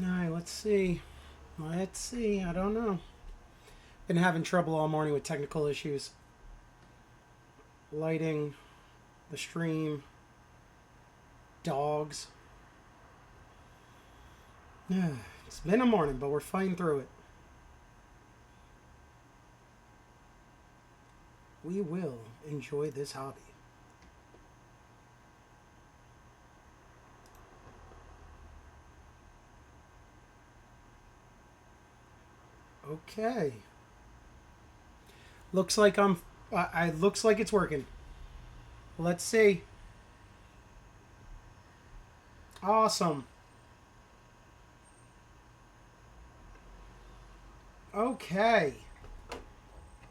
All right, let's see. Let's see. I don't know. Been having trouble all morning with technical issues. Lighting, the stream, dogs. It's been a morning, but we're fighting through it. We will enjoy this hobby. Okay. Looks like I'm. I looks like it's working. Let's see. Awesome. Okay.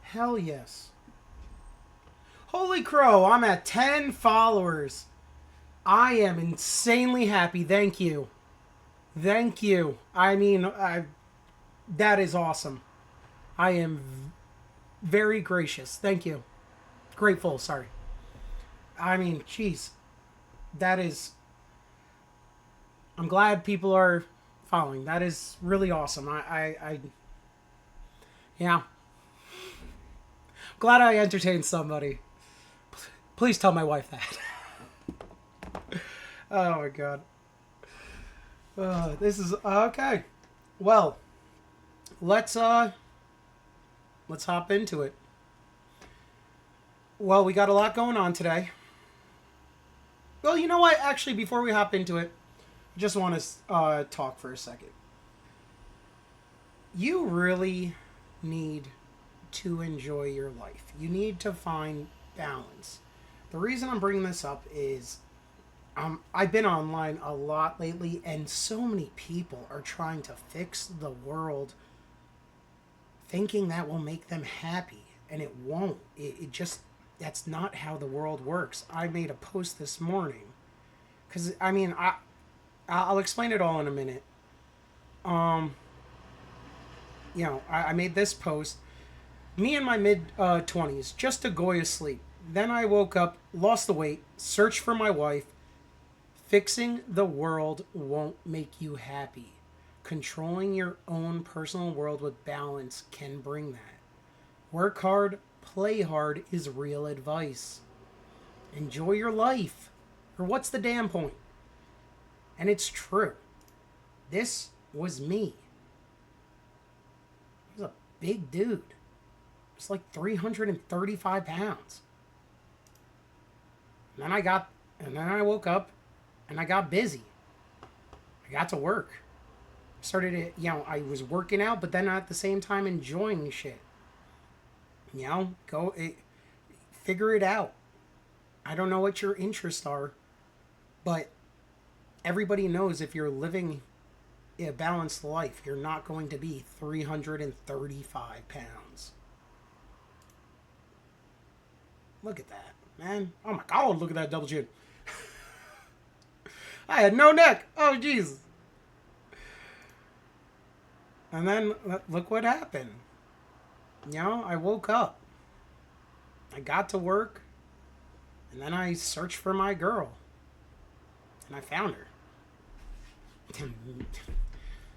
Hell yes. Holy crow! I'm at 10 followers. I am insanely happy. Thank you. Thank you. I mean, that is awesome. I am very gracious. Thank you. Grateful, sorry. I mean, jeez. That is. I'm glad people are following. That is really awesome. Yeah. Glad I entertained somebody. Please tell my wife that. Oh my god. This is okay. Well, let's let's hop into it. Well, we got a lot going on today. Well, you know what? Actually, before we hop into it, I just want to talk for a second. You really need to enjoy your life. You need to find balance. The reason I'm bringing this up is I've been online a lot lately, and so many people are trying to fix the world thinking that will make them happy, and it won't. It just, that's not how the world works. I made a post this morning because I mean, I'll explain it all in a minute. Um, I made this post. Me in my mid 20s, just a goy asleep. Then I woke up, lost the weight, searched for my wife. Fixing the world won't make you happy. Controlling your own personal world with balance can bring that. Work hard, play hard is real advice. Enjoy your life. Or what's the damn point? And it's true. This was me. I was a big dude. It's like 335 pounds. And then I woke up and I got busy. I got to work. Started to, I was working out, but then at the same time enjoying shit. Figure it out. I don't know what your interests are, but everybody knows if you're living a balanced life, you're not going to be 335 pounds. Look at that, man. Oh my god, look at that double chin. I had no neck. Oh, jeez. And then look what happened. I woke up. I got to work. And then I searched for my girl. And I found her.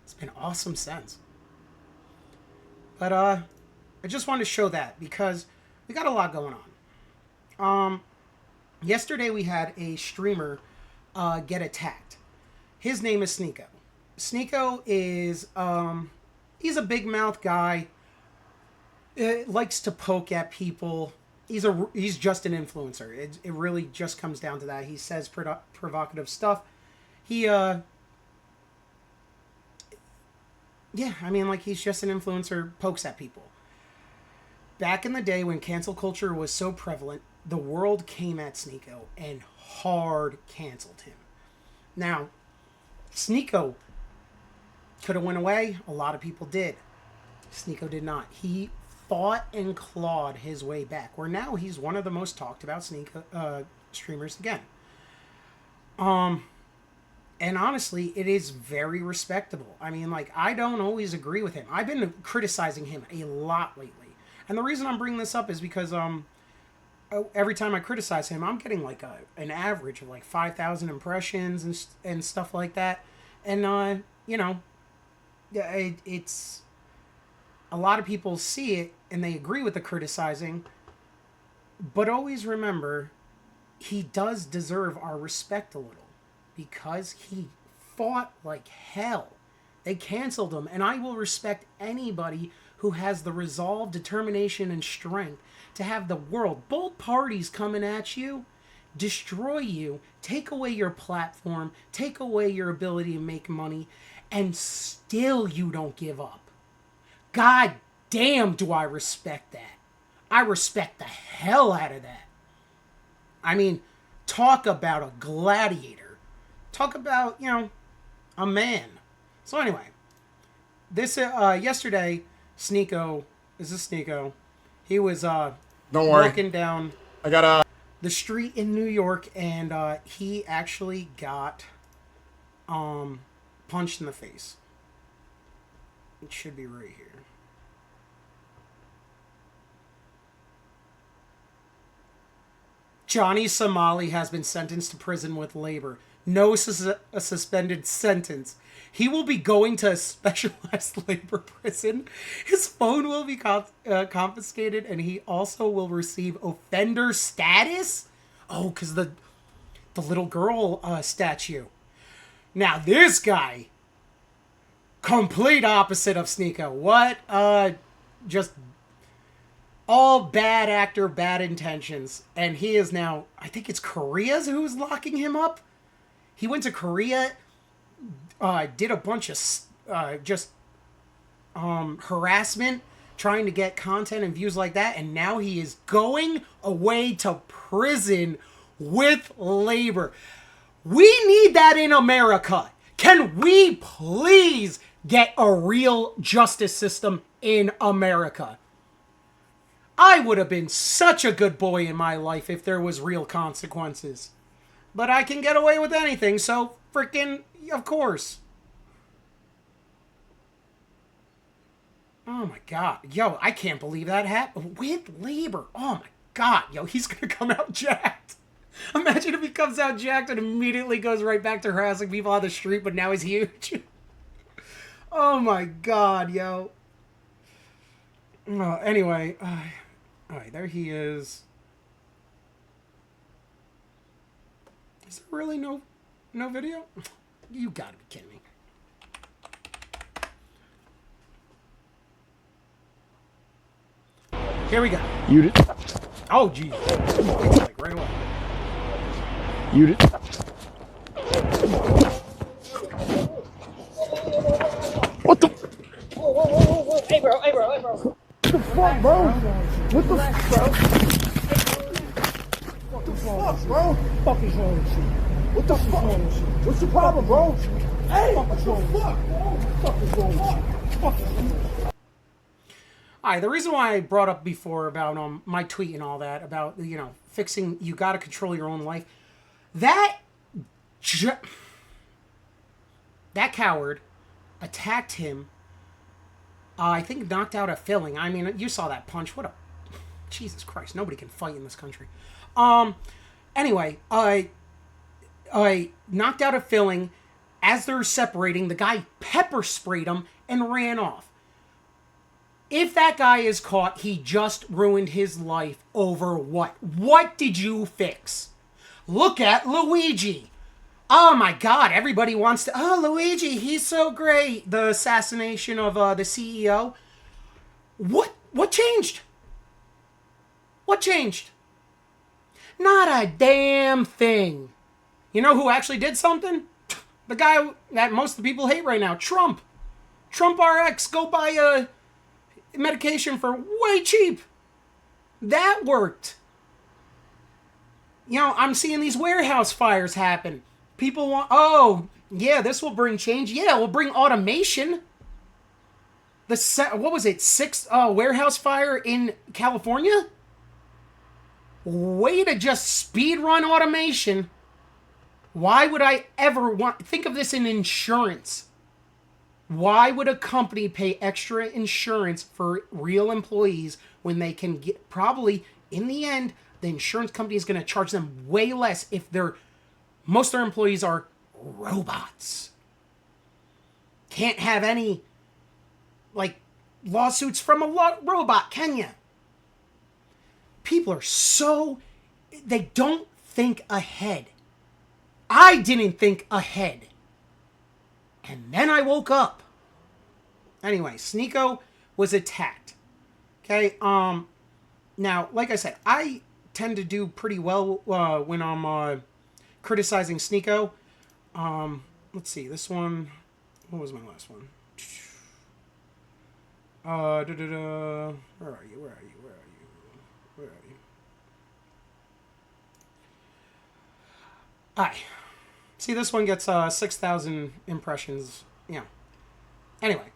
It's been awesome since. But I just wanted to show that because we got a lot going on. Yesterday we had a streamer get attacked. His name is Sneeko. Sneeko is he's a big mouth guy. Likes to poke at people. He's just an influencer. It really just comes down to that. He says provocative stuff. He yeah, I mean, like, he's just an influencer, pokes at people. Back in the day when cancel culture was so prevalent, the world came at Sneeko and hard canceled him. Now, Sneeko could have went away. A lot of people did. Sneeko did not. He fought and clawed his way back. Where now he's one of the most talked about streamers again. And honestly, it is very respectable. I mean, like, I don't always agree with him. I've been criticizing him a lot lately. And the reason I'm bringing this up is because every time I criticize him, I'm getting like an average of like 5,000 impressions and stuff like that. And Yeah, it's a lot of people see it and they agree with the criticizing, but always remember he does deserve our respect a little because he fought like hell. They canceled him, and I will respect anybody who has the resolve, determination, and strength to have the world, both parties coming at you, destroy you, take away your platform, take away your ability to make money, and still you don't give up. God damn, do I respect that. I respect the hell out of that. I mean, talk about a gladiator. Talk about, a man. So anyway, this yesterday, Sneeko, he was Don't worry. walking down I got the street in New York, and he actually got punched in the face. It should be right here. Johnny Somali has been sentenced to prison with labor. No a suspended sentence. He will be going to a specialized labor prison. His phone will be confiscated, and he also will receive offender status. Oh, because the little girl statue. Now this guy, complete opposite of Sneeko. What? Just all bad actor, bad intentions. And he is now, I think it's Korea's who's locking him up. He went to Korea, did a bunch of harassment, trying to get content and views like that, and now he is going away to prison with labor. We need that in America. Can we please get a real justice system in America? I would have been such a good boy in my life if there was real consequences. But I can get away with anything, so freaking, of course. Oh my god. Yo, I can't believe that happened. With labor. Oh my god. Yo, he's gonna come out jacked. Imagine if he comes out jacked and immediately goes right back to harassing people on the street, but now he's huge. Oh my god, yo. Anyway. Alright, there he is. Is there really no video? You gotta be kidding me. Here we go. You did. Oh, geez. Like right away. You did. What the? Whoa. Hey, bro. What the fuck, bro? What the fuck, bro? What the fuck, bro? Fuck is wrong with you? What the fuck? What's the problem, bro? Hey, Fuck what is the wrong with you? fuck? Fuck is wrong with you? Fuck is wrong with you? Alright, the reason why I brought up before about my tweet and all that, about, fixing, you gotta control your own life. That coward attacked him, I think knocked out a filling. I mean, you saw that punch. What a... Jesus Christ, nobody can fight in this country. Anyway, I knocked out a filling. As they're separating, the guy pepper sprayed him and ran off. If that guy is caught, he just ruined his life over what? What did you fix? Look at Luigi. Oh my god, everybody wants to... Oh, Luigi, he's so great. The assassination of the CEO. What changed? What changed? Not a damn thing. You know who actually did something? The guy that most of the people hate right now, Trump. Trump RX, go buy a medication for way cheap. That worked. I'm seeing these warehouse fires happen. People want, oh, yeah, this will bring change. Yeah, it will bring automation. What was it, 6th warehouse fire in California? Way to just speed run automation. Why would I ever think of this in insurance? Why would a company pay extra insurance for real employees when they can get, probably, in the end, the insurance company is going to charge them way less if most of their employees are robots. Can't have any like lawsuits from a robot, can you? People are so, they don't think ahead. I didn't think ahead. And then I woke up. Anyway, Sneeko was attacked. Okay, now, like I said, I tend to do pretty well when I'm criticizing Sneeko. Let's see, this one, what was my last one? Where are you? Where are you? Where are you? Where are you? Alright. See, this one gets 6,000 impressions. Yeah. Anyway.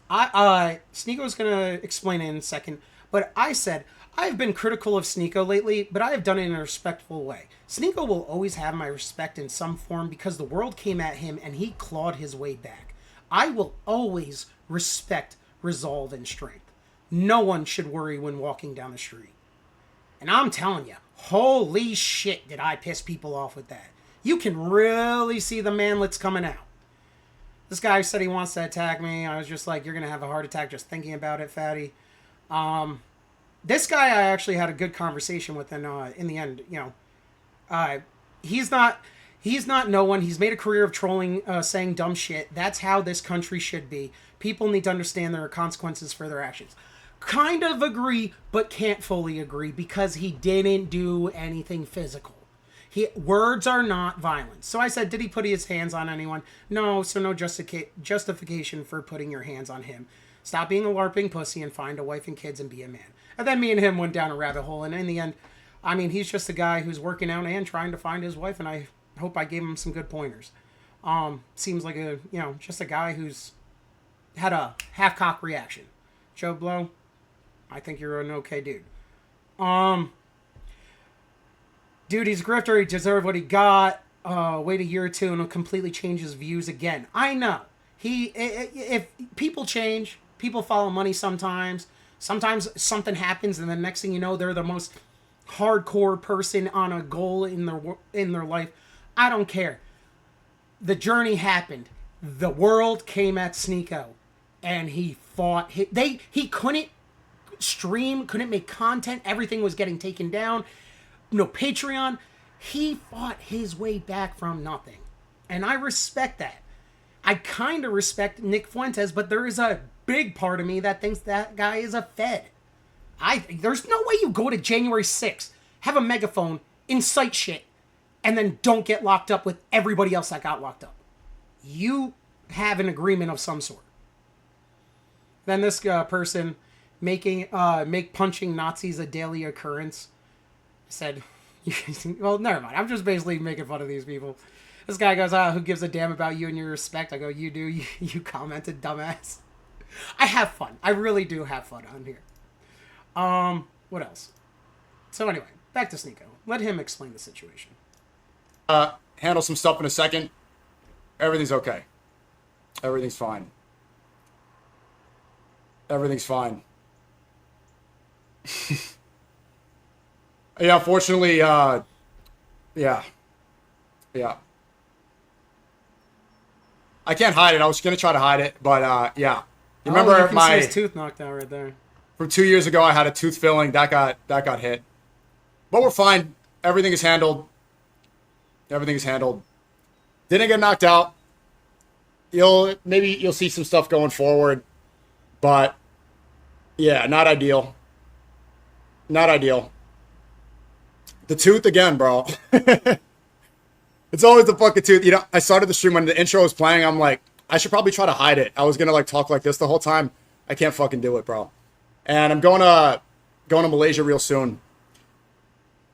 Sneeko's gonna explain it in a second, but I said, I've been critical of Sneeko lately, but I have done it in a respectful way. Sneeko will always have my respect in some form because the world came at him and he clawed his way back. I will always respect resolve and strength. No one should worry when walking down the street. And I'm telling you, holy shit did I piss people off with that. You can really see the manlets coming out. This guy said he wants to attack me. I was just like, you're going to have a heart attack just thinking about it, fatty. This guy I actually had a good conversation with, and in the end, you know, he's not no one. He's made a career of trolling, saying dumb shit. That's how this country should be. People need to understand there are consequences for their actions. Kind of agree, but can't fully agree because he didn't do anything physical. Words are not violence. So I said, did he put his hands on anyone? No, so no justification for putting your hands on him. Stop being a LARPing pussy and find a wife and kids and be a man. And then me and him went down a rabbit hole. And in the end, I mean, he's just a guy who's working out and trying to find his wife. And I hope I gave him some good pointers. Seems like a, you know, just a guy who's had a half-cock reaction. Joe Blow, I think you're an okay dude. Dude, he's a grifter. He deserved what he got. Wait a year or two and he'll completely change his views again. I know. If people change, people follow money sometimes. Sometimes something happens and the next thing you know, they're the most hardcore person on a goal in their life. I don't care. The journey happened. The world came at Sneeko. And he fought. He couldn't stream, couldn't make content. Everything was getting taken down. No Patreon. He fought his way back from nothing. And I respect that. I kind of respect Nick Fuentes, but there is a big part of me that thinks that guy is a fed. There's no way you go to January 6th, have a megaphone, incite shit, and then don't get locked up with everybody else that got locked up. You have an agreement of some sort. Then this person make punching Nazis a daily occurrence. Said, well, never mind. I'm just basically making fun of these people. This guy goes, who gives a damn about you and your respect? I go, you do. You commented, dumbass. I have fun. I really do have fun on here. What else? So anyway, back to Sneeko. Let him explain the situation. Handle some stuff in a second. Everything's okay. Everything's fine. Everything's fine. Yeah, unfortunately, yeah. I can't hide it. I was going to try to hide it, but, yeah. You remember you can see his tooth knocked out right there. From 2 years ago, I had a tooth filling. That got hit. But we're fine. Everything is handled. Everything is handled. Didn't get knocked out. Maybe you'll see some stuff going forward. But, yeah, not ideal. Not ideal. The tooth again, bro. It's always the fucking tooth. You know, I started the stream when the intro was playing. I'm like, I should probably try to hide it. I was going to, like, talk like this the whole time. I can't fucking do it, bro. And I'm going to Malaysia real soon.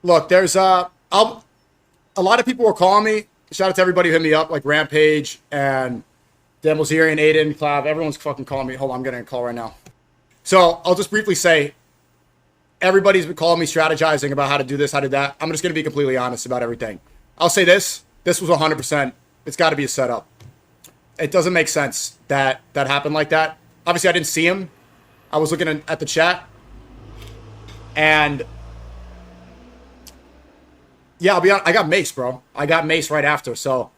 Look, there's a lot of people were calling me. Shout out to everybody who hit me up, like Rampage and Dan Mozirian, Aiden, Clav. Everyone's fucking calling me. Hold on, I'm getting a call right now. So I'll just briefly say, everybody's been calling me, strategizing about how to do this, how to do that. I'm just going to be completely honest about everything. I'll say this. This was 100%. It's got to be a setup. It doesn't make sense that happened like that. Obviously, I didn't see him. I was looking at the chat. And yeah, I'll be honest. I got maced, bro. I got maced right after. So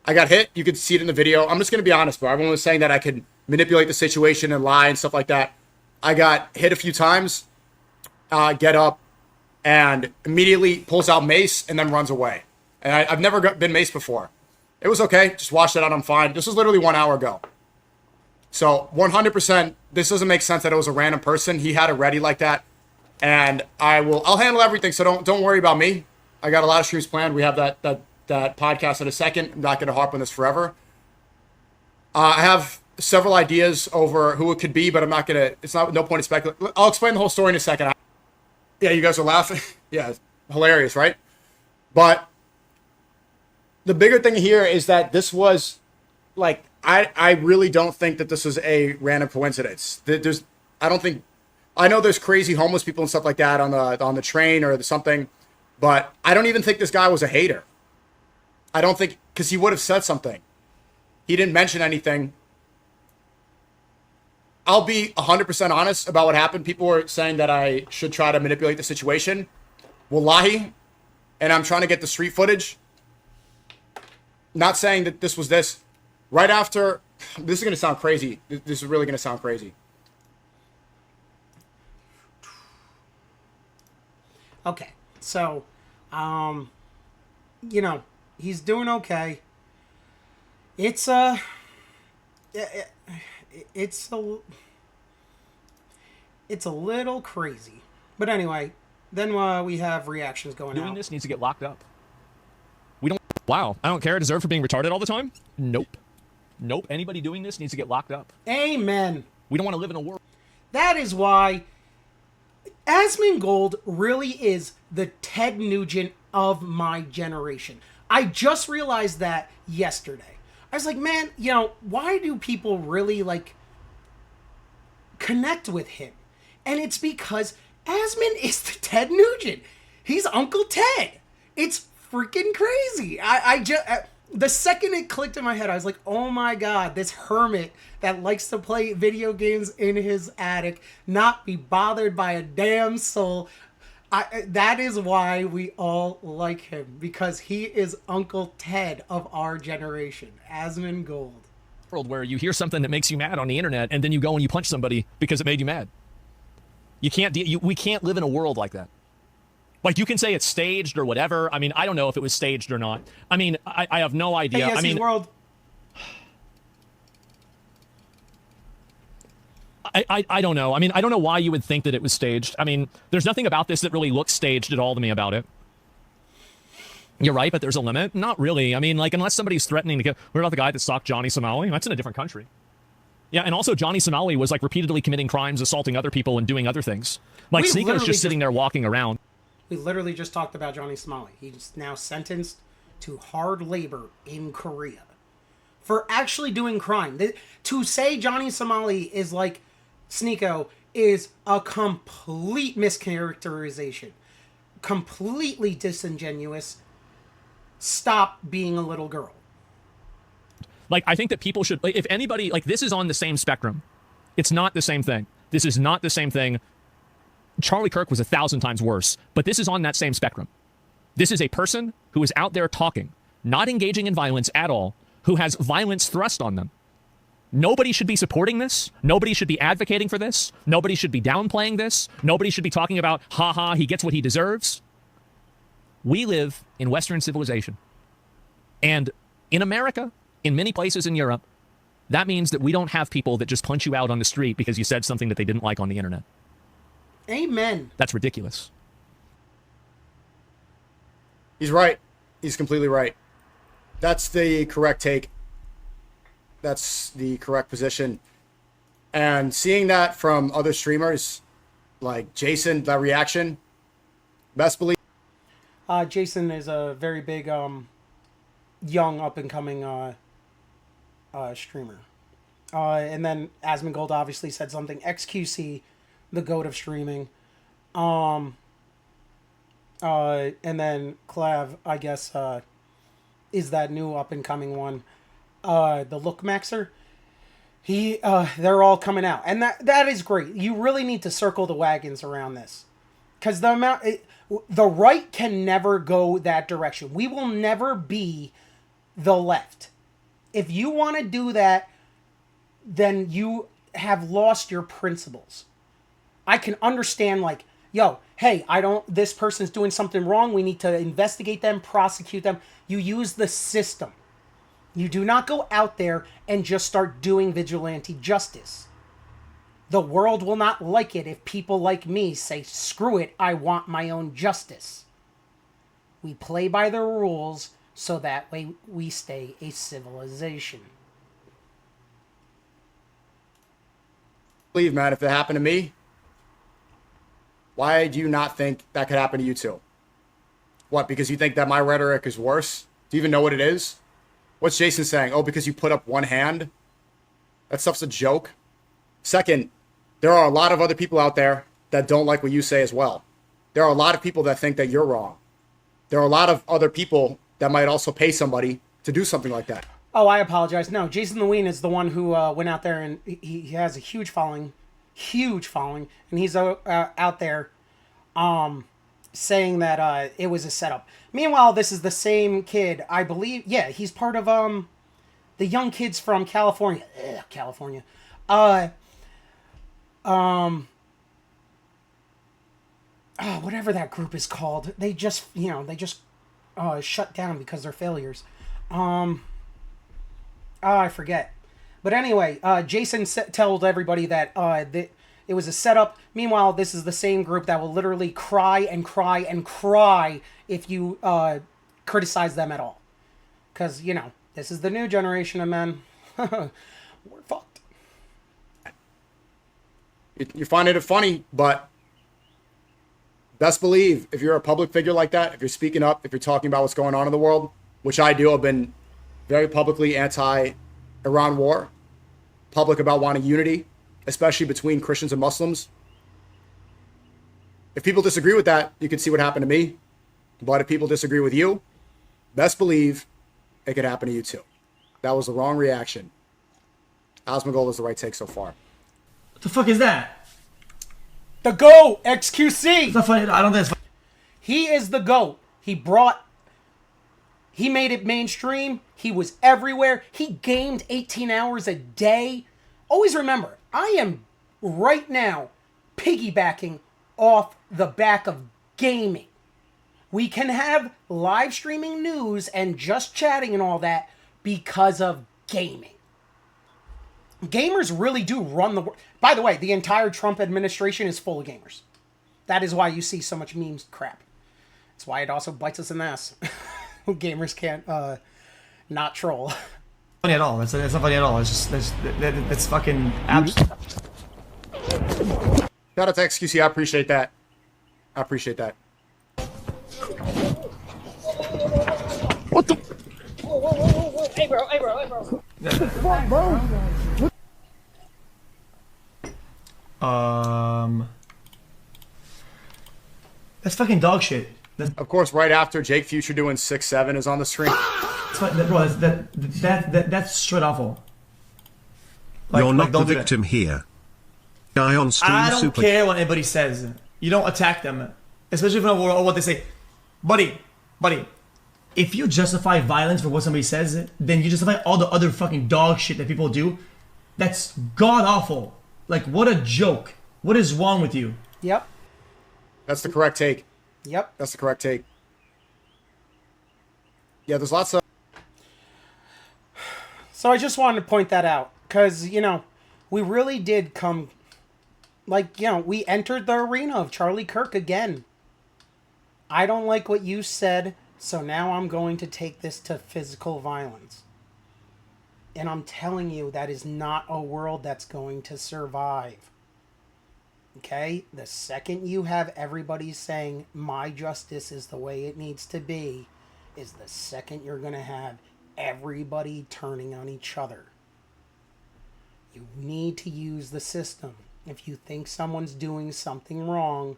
I got hit. You could see it in the video. I'm just going to be honest, bro. Everyone was saying that I could manipulate the situation and lie and stuff like that. I got hit a few times, get up, and immediately pulls out mace and then runs away. And I've never been maced before. It was okay. Just washed it out. I'm fine. This was literally 1 hour ago. So 100%, this doesn't make sense that it was a random person. He had it ready like that. And I'll handle everything. So don't worry about me. I got a lot of streams planned. We have that podcast in a second. I'm not going to harp on this forever. I have several ideas over who it could be, but I'm not going to, it's not, no point in speculating. I'll explain the whole story in a second. Yeah, you guys are laughing. Yeah, it's hilarious, right? But the bigger thing here is that this was, like, I really don't think that this was a random coincidence. I know there's crazy homeless people and stuff like that on the train or something, but I don't even think this guy was a hater. I don't think, because he would have said something. He didn't mention anything. I'll be 100% honest about what happened. People were saying that I should try to manipulate the situation. Wallahi, and I'm trying to get the street footage. Not saying that this was this. Right after, this is going to sound crazy. This is really going to sound crazy. Okay, so, you know, he's doing okay. It's a little crazy. But anyway, then we have reactions going Doing out. this needs to get locked up. We don't. Wow, I don't care. I deserve for being retarded all the time? Nope. Nope. Anybody doing this needs to get locked up. Amen. We don't want to live in a world. That is why Asmongold really is the Ted Nugent of my generation. I just realized that yesterday. I was like, man, you know, why do people really, like, connect with him? And it's because Asmon is the Ted Nugent. He's Uncle Ted. It's freaking crazy. I just... the second it clicked in my head, I was like, oh my god, this hermit that likes to play video games in his attic, not be bothered by a damn soul. That is why we all like him, because he is Uncle Ted of our generation, Asmongold. World where you hear something that makes you mad on the internet and then you go and you punch somebody because it made you mad. You can't. We can't live in a world like that. Like, you can say it's staged or whatever. I mean, I don't know if it was staged or not. I mean, I have no idea. Hey, yes, I mean, world. I don't know. I mean, I don't know why you would think that it was staged. I mean, there's nothing about this that really looks staged at all to me about it. You're right, but there's a limit. Not really. I mean, like, unless somebody's threatening to kill. What about the guy that stalked Johnny Somali? That's in a different country. Yeah, and also Johnny Somali was, like, repeatedly committing crimes, assaulting other people, and doing other things. Like, Sneako's just sitting there walking around. We literally just talked about Johnny Somali. He's now sentenced to hard labor in Korea for actually doing crime. To say Johnny Somali is like Sneako is a complete mischaracterization. Completely disingenuous. Stop being a little girl. Like, I think that people should, like, if anybody, like, this is on the same spectrum. It's not the same thing. This is not the same thing. Charlie Kirk was 1,000 times worse, but this is on that same spectrum. This is a person who is out there talking, not engaging in violence at all, who has violence thrust on them. Nobody should be supporting this. Nobody should be advocating for this. Nobody should be downplaying this. Nobody should be talking about, ha, he gets what he deserves. We live in Western civilization. And in America, in many places in Europe, that means that we don't have people that just punch you out on the street because you said something that they didn't like on the internet. Amen. That's ridiculous. He's right. He's completely right. That's the correct take. That's the correct position. And seeing that from other streamers, like Jason, that reaction, best believe. Jason is a very big, young, up-and-coming streamer. And then Asmongold obviously said something. XQC, the goat of streaming. And then Clav, I guess, is that new up-and-coming one. The Look Maxer. They're all coming out. And that is great. You really need to circle the wagons around this. Because the right can never go that direction. We will never be the left. If you want to do that, then you have lost your principles. I can understand, like, yo, hey, this person's doing something wrong. We need to investigate them, prosecute them. You use the system. You do not go out there and just start doing vigilante justice. The world will not like it if people like me say, screw it, I want my own justice. We play by the rules so that way we stay a civilization. Believe, man, if it happened to me, why do you not think that could happen to you too? What, because you think that my rhetoric is worse? Do you even know what it is? What's Jason saying? Oh, because you put up one hand? That stuff's a joke. Second, there are a lot of other people out there that don't like what you say as well. There are a lot of people that think that you're wrong. There are a lot of other people that might also pay somebody to do something like that. Oh, I apologize. No, Jason Lewin is the one who went out there, and he has a huge following, and he's out there saying that it was a setup. Meanwhile, this is the same kid, I believe. Yeah, he's part of the young kids from California. California. Whatever that group is called. They just shut down because they're failures. I forget. But anyway, Jason told everybody that it was a setup. Meanwhile, this is the same group that will literally cry and cry and cry if you criticize them at all. Because, this is the new generation of men. We're fucked. You're finding it funny, but best believe if you're a public figure like that, if you're speaking up, if you're talking about what's going on in the world, which I do, I've been very publicly anti-Iran war, public about wanting unity, especially between Christians and Muslims. If people disagree with that, you can see what happened to me. But if people disagree with you, best believe it could happen to you too. That was the wrong reaction. Osmongold is the right take so far. What the fuck is that? The GOAT, XQC. It's not funny. I don't think it's funny. He is the GOAT. He made it mainstream. He was everywhere. He gamed 18 hours a day. Always remember, I am right now piggybacking off the back of gaming. We can have live streaming news and just chatting and all that because of gaming. Gamers really do run the world. By the way, the entire Trump administration is full of gamers. That is why you see so much memes crap. That's why it also bites us in the ass. Gamers can't not troll. Funny at all. It's not funny at all. It's just it's fucking abs. Shout out to XQC. I appreciate that. What the? Whoa. Hey, bro. Fuck, bro. That's fucking dog shit. Of course, right after Jake Future doing 6'7" is on the screen. Bro, that's straight awful. You're not the don't do victim here. Guy on stream I don't super. care what anybody says. You don't attack them, especially or what they say. Buddy, if you justify violence for what somebody says, then you justify all the other fucking dog shit that people do. That's god awful. Like, what a joke. What is wrong with you? Yep. That's the correct take. Yep. That's the correct take. Yeah, there's lots of... So I just wanted to point that out. Because, we really did come... we entered the arena of Charlie Kirk again. I don't like what you said, so now I'm going to take this to physical violence. And I'm telling you, that is not a world that's going to survive. Okay? The second you have everybody saying, my justice is the way it needs to be, is the second you're going to have everybody turning on each other. You need to use the system. If you think someone's doing something wrong,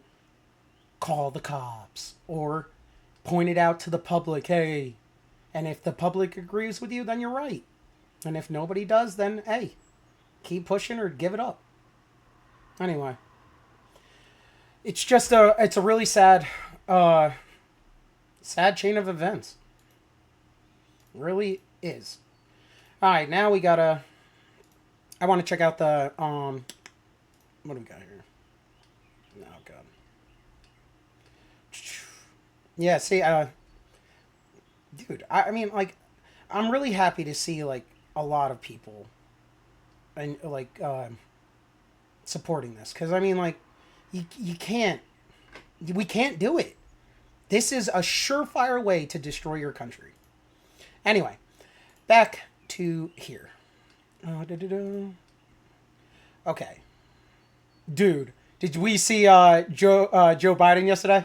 call the cops. Or point it out to the public, hey. And if the public agrees with you, then you're right. And if nobody does, then, hey, keep pushing or give it up. Anyway. It's just it's a really sad chain of events. It really is. Alright, now we gotta I want to check out the what do we got here? Oh god. Yeah, see, dude, I mean, like, I'm really happy to see like a lot of people and like supporting this, because I mean, like, we can't do it. This is a surefire way to destroy your country. Anyway, back to here. Okay, dude, did we see Joe Biden yesterday?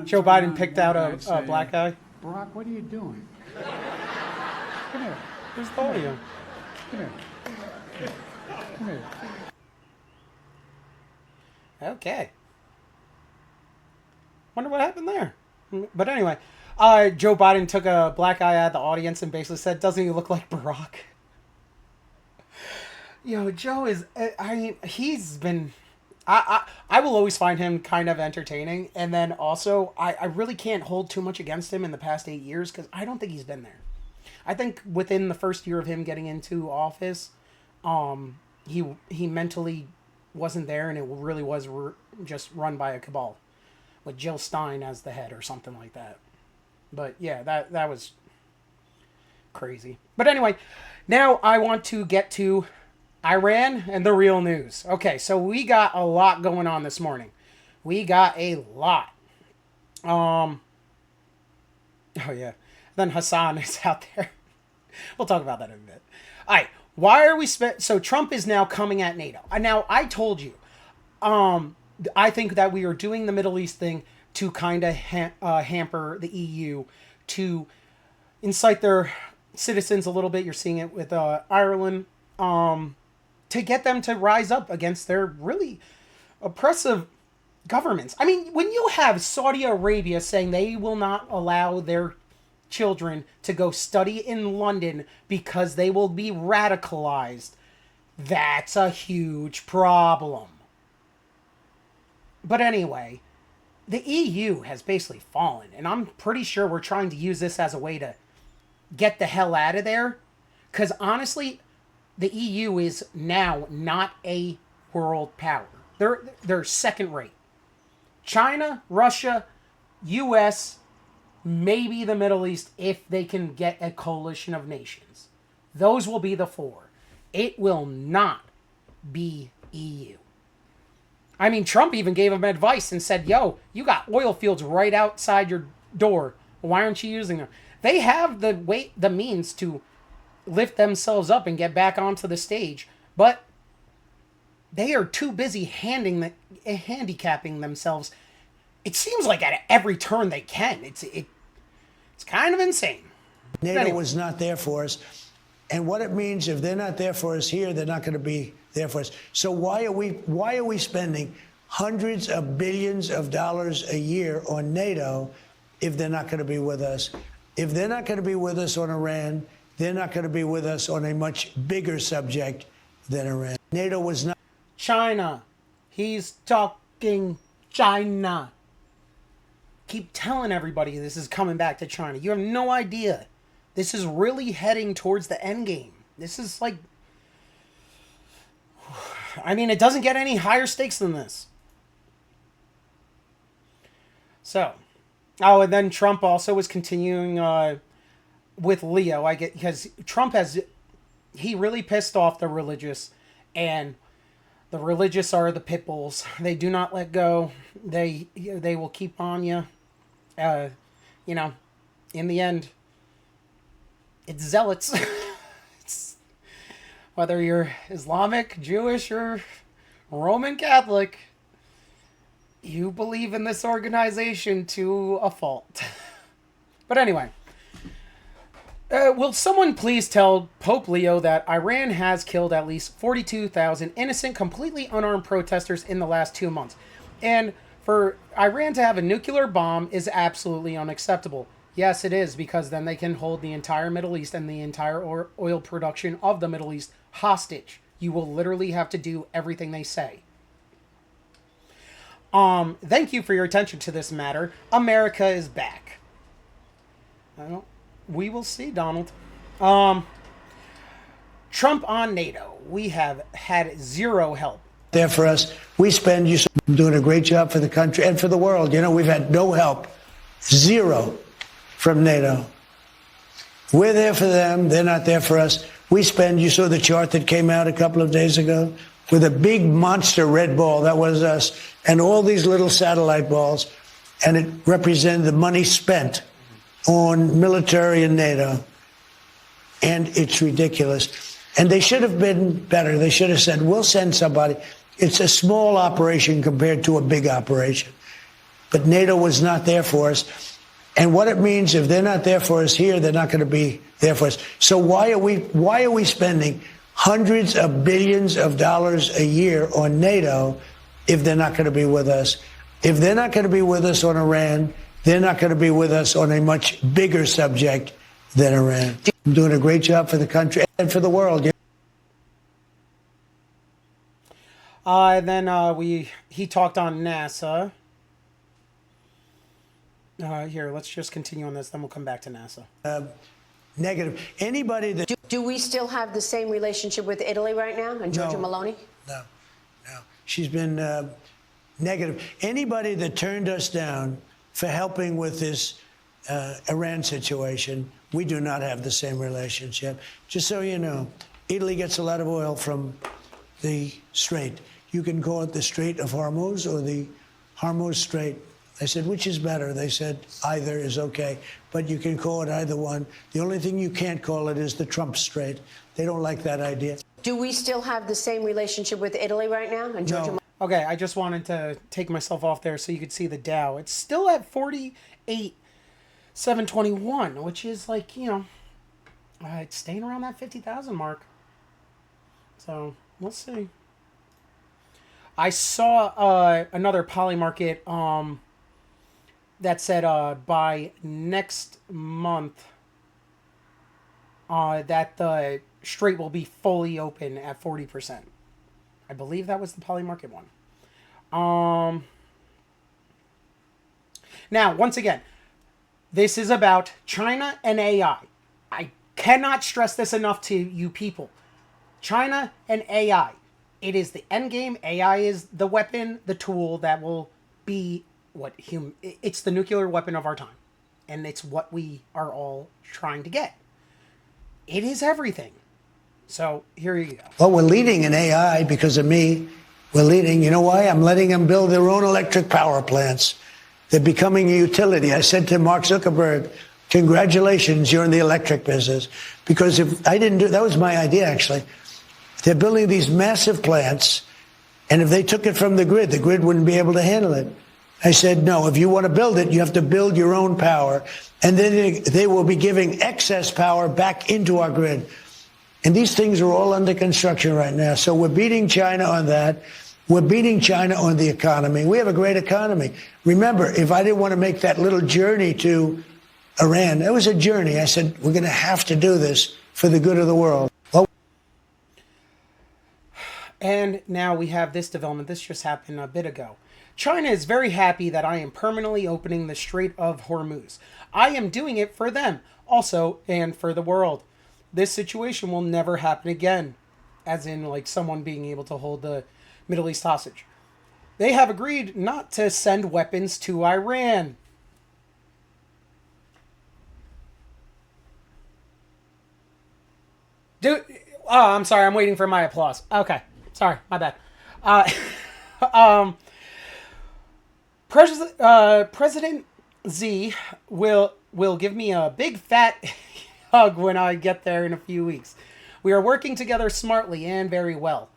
Joe Biden picked out a black guy. Barack, what are you doing? Come here. Where's the audio? Come here. Come here. Okay. Wonder what happened there. But anyway, Joe Biden took a black guy out of the audience and basically said, "Doesn't he look like Barack?" Yo, Joe is, I mean, he's been, I will always find him kind of entertaining. And then also, I really can't hold too much against him in the past 8 years, because I don't think he's been there. I think within the first year of him getting into office, he mentally wasn't there, and it really was just run by a cabal with Jill Stein as the head or something like that. But yeah, that was crazy. But anyway, now I want to get to Iran and the real news. Okay, so we got a lot going on this morning. We got a lot. Oh yeah. Then Hassan is out there. We'll talk about that in a bit. All right. Why are we so Trump is now coming at NATO. Now, I told you, I think that we are doing the Middle East thing to kind of hamper the EU, to incite their citizens a little bit. You're seeing it with Ireland, to get them to rise up against their really oppressive governments. I mean, when you have Saudi Arabia saying they will not allow their children to go study in London because they will be radicalized, that's a huge problem. But anyway, the EU has basically fallen, and I'm pretty sure we're trying to use this as a way to get the hell out of there, because honestly, the EU is now not a world power. They're second rate. China, Russia, US, maybe the Middle East, if they can get a coalition of nations. Those will be the four. It will not be EU. I mean, Trump even gave them advice and said, yo, you got oil fields right outside your door. Why aren't you using them? They have the means to lift themselves up and get back onto the stage, but they are too busy handicapping themselves. It seems like at every turn they can. It's kind of insane. NATO anyway. was not there for us. And what it means, if they're not there for us here, they're not going to be there for us. So why are we spending hundreds of billions of dollars a year on NATO if they're not going to be with us? If they're not going to be with us on Iran, they're not going to be with us on a much bigger subject than Iran. NATO was not. China. He's talking China. Keep telling everybody this is coming back to China. You have no idea. This is really heading towards the end game. This is like, I mean, it doesn't get any higher stakes than this. So, and then Trump also was continuing with Leo. I get, because Trump he really pissed off the religious, and the religious are the pit bulls. They do not let go. They will keep on you. You know, in the end, it's zealots. It's, whether you're Islamic, Jewish, or Roman Catholic, you believe in this organization to a fault. But anyway, will someone please tell Pope Leo that Iran has killed at least 42,000 innocent, completely unarmed protesters in the last 2 months? And for Iran to have a nuclear bomb is absolutely unacceptable. Yes, it is, because then they can hold the entire Middle East and the entire oil production of the Middle East hostage. You will literally have to do everything they say. Thank you for your attention to this matter. America is back. We will see, Donald. Trump on NATO. We have had zero help. There for us. We spend you doing a great job for the country and for the world. You know, we've had no help. Zero from NATO. We're there for them. They're not there for us. We spend, you saw the chart that came out a couple of days ago with a big monster red ball. That was us. And all these little satellite balls. And it represented the money spent on military and NATO. And it's ridiculous. And they should have been better. They should have said, we'll send somebody. It's a small operation compared to a big operation. But NATO was not there for us. And what it means, if they're not there for us here, they're not going to be there for us. So why are we spending hundreds of billions of dollars a year on NATO if they're not going to be with us? If they're not going to be with us on Iran, they're not going to be with us on a much bigger subject than Iran. I'm doing a great job for the country and for the world. Then he talked on NASA. Here, let's just continue on this, then we'll come back to NASA. Negative. Anybody that... Do we still have the same relationship with Italy right now and Giorgia Meloni? No. She's been negative. Anybody that turned us down for helping with this Iran situation, we do not have the same relationship. Just so you know, Italy gets a lot of oil from the Strait. You can call it the Strait of Hormuz or the Hormuz Strait. I said, which is better? They said, either is okay, but you can call it either one. The only thing you can't call it is the Trump Strait. They don't like that idea. Do we still have the same relationship with Italy right now and Giorgia? Okay, I just wanted to take myself off there so you could see the Dow. It's still at 48,721, which is like, you know, it's staying around that 50,000 mark. So, we'll see. I saw another Polymarket that said by next month that the Strait will be fully open at 40%. I believe that was the Polymarket one. Now, once again, this is about China and AI. I cannot stress this enough to you people. China and AI. It is the end game. AI is the weapon, the tool that will be it's the nuclear weapon of our time. And it's what we are all trying to get. It is everything. So here you go. Well, we're leading in AI because of me. We're leading. You know why? I'm letting them build their own electric power plants. They're becoming a utility. I said to Mark Zuckerberg, congratulations, you're in the electric business. Because if I didn't that was my idea, actually. They're building these massive plants, and if they took it from the grid wouldn't be able to handle it. I said, no, if you want to build it, you have to build your own power, and then they will be giving excess power back into our grid. And these things are all under construction right now. So we're beating China on that. We're beating China on the economy. We have a great economy. Remember, if I didn't want to make that little journey to Iran, it was a journey. I said, we're going to have to do this for the good of the world. Well, and now we have this development. This just happened a bit ago. China is very happy that I am permanently opening the Strait of Hormuz. I am doing it for them also and for the world. This situation will never happen again, as in like someone being able to hold the Middle East hostage. They have agreed not to send weapons to Iran. Dude, oh, I'm sorry. I'm waiting for my applause. Okay. Sorry. My bad. President Z will give me a big fat hug when I get there in a few weeks. We are working together smartly and very well.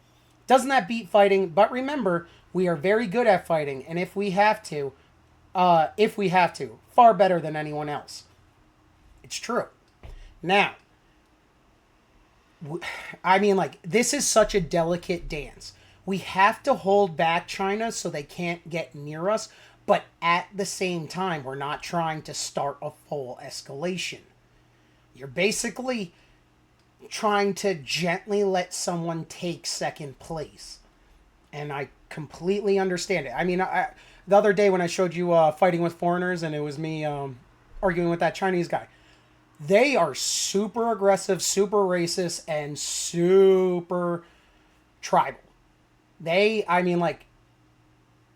Doesn't that beat fighting? But remember, we are very good at fighting, and if we have to, far better than anyone else. It's true. Now, I mean, like, this is such a delicate dance. We have to hold back China so they can't get near us, but at the same time, we're not trying to start a full escalation. You're basically trying to gently let someone take second place. And I completely understand it. I mean, the other day when I showed you Fighting with Foreigners and it was me arguing with that Chinese guy, They are super aggressive, super racist, and super tribal. I mean, like,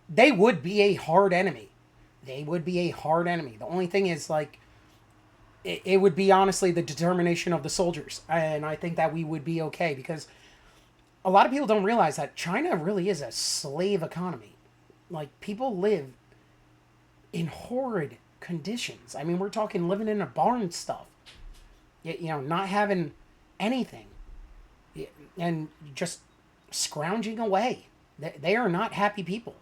they would be a hard enemy. They would be a hard enemy. The only thing is, like, it would be honestly the determination of the soldiers. And I think that we would be okay because a lot of people don't realize that China really is a slave economy. Like, people live in horrid conditions. I mean, we're talking living in a barn and stuff. You know, not having anything. And just scrounging away. They are not happy people.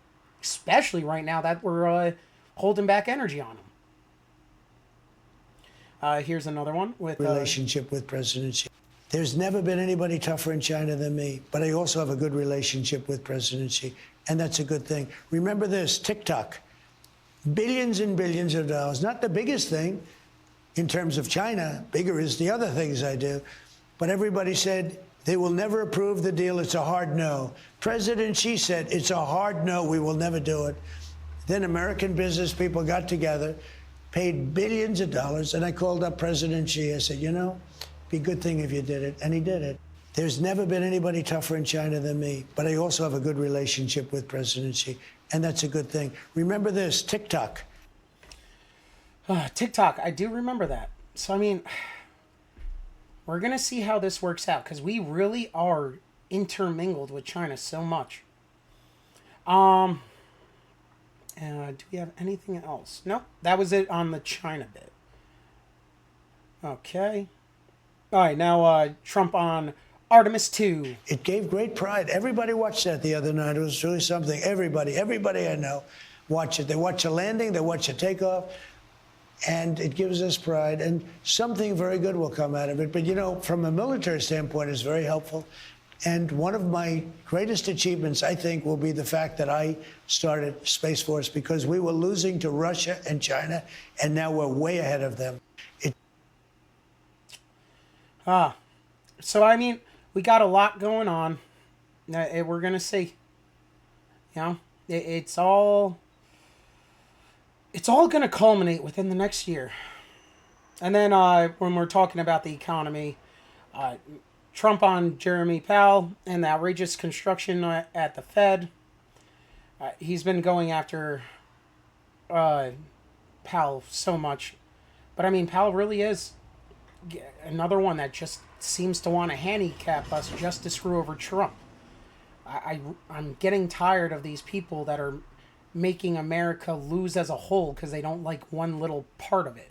Especially right now that we're holding back energy on them. Here's another one with... relationship with President Xi. There's never been anybody tougher in China than me, but I also have a good relationship with President Xi, and that's a good thing. Remember this, TikTok, billions and billions of dollars, not the biggest thing in terms of China, bigger is the other things I do, but everybody said they will never approve the deal, it's a hard no. President Xi said, it's a hard no, we will never do it. Then American business people got together, paid billions of dollars, and I called up President Xi. I said, you know, be a good thing if you did it, and he did it. There's never been anybody tougher in China than me, but I also have a good relationship with President Xi, and that's a good thing. Remember this, TikTok. TikTok, I do remember that. So, I mean, we're going to see how this works out, because we really are intermingled with China so much. Do we have anything else? Nope, that was it on the China bit. Okay. All right, now Trump on Artemis 2. It gave great pride. Everybody watched that the other night. It was really something. Everybody I know watch it. They watch a landing, they watch a takeoff, and it gives us pride. And something very good will come out of it. But, you know, from a military standpoint, it's very helpful. And one of my greatest achievements, I think, will be the fact that I started Space Force, because we were losing to Russia and China, and now we're way ahead of them. So, I mean, we got a lot going on. We're going to see. You know, it's all going to culminate within the next year. And then when we're talking about the economy, Trump on Jeremy Powell and the outrageous construction at the Fed. He's been going after Powell so much. But, I mean, Powell really is another one that just seems to want to handicap us just to screw over Trump. I'm getting tired of these people that are making America lose as a whole because they don't like one little part of it.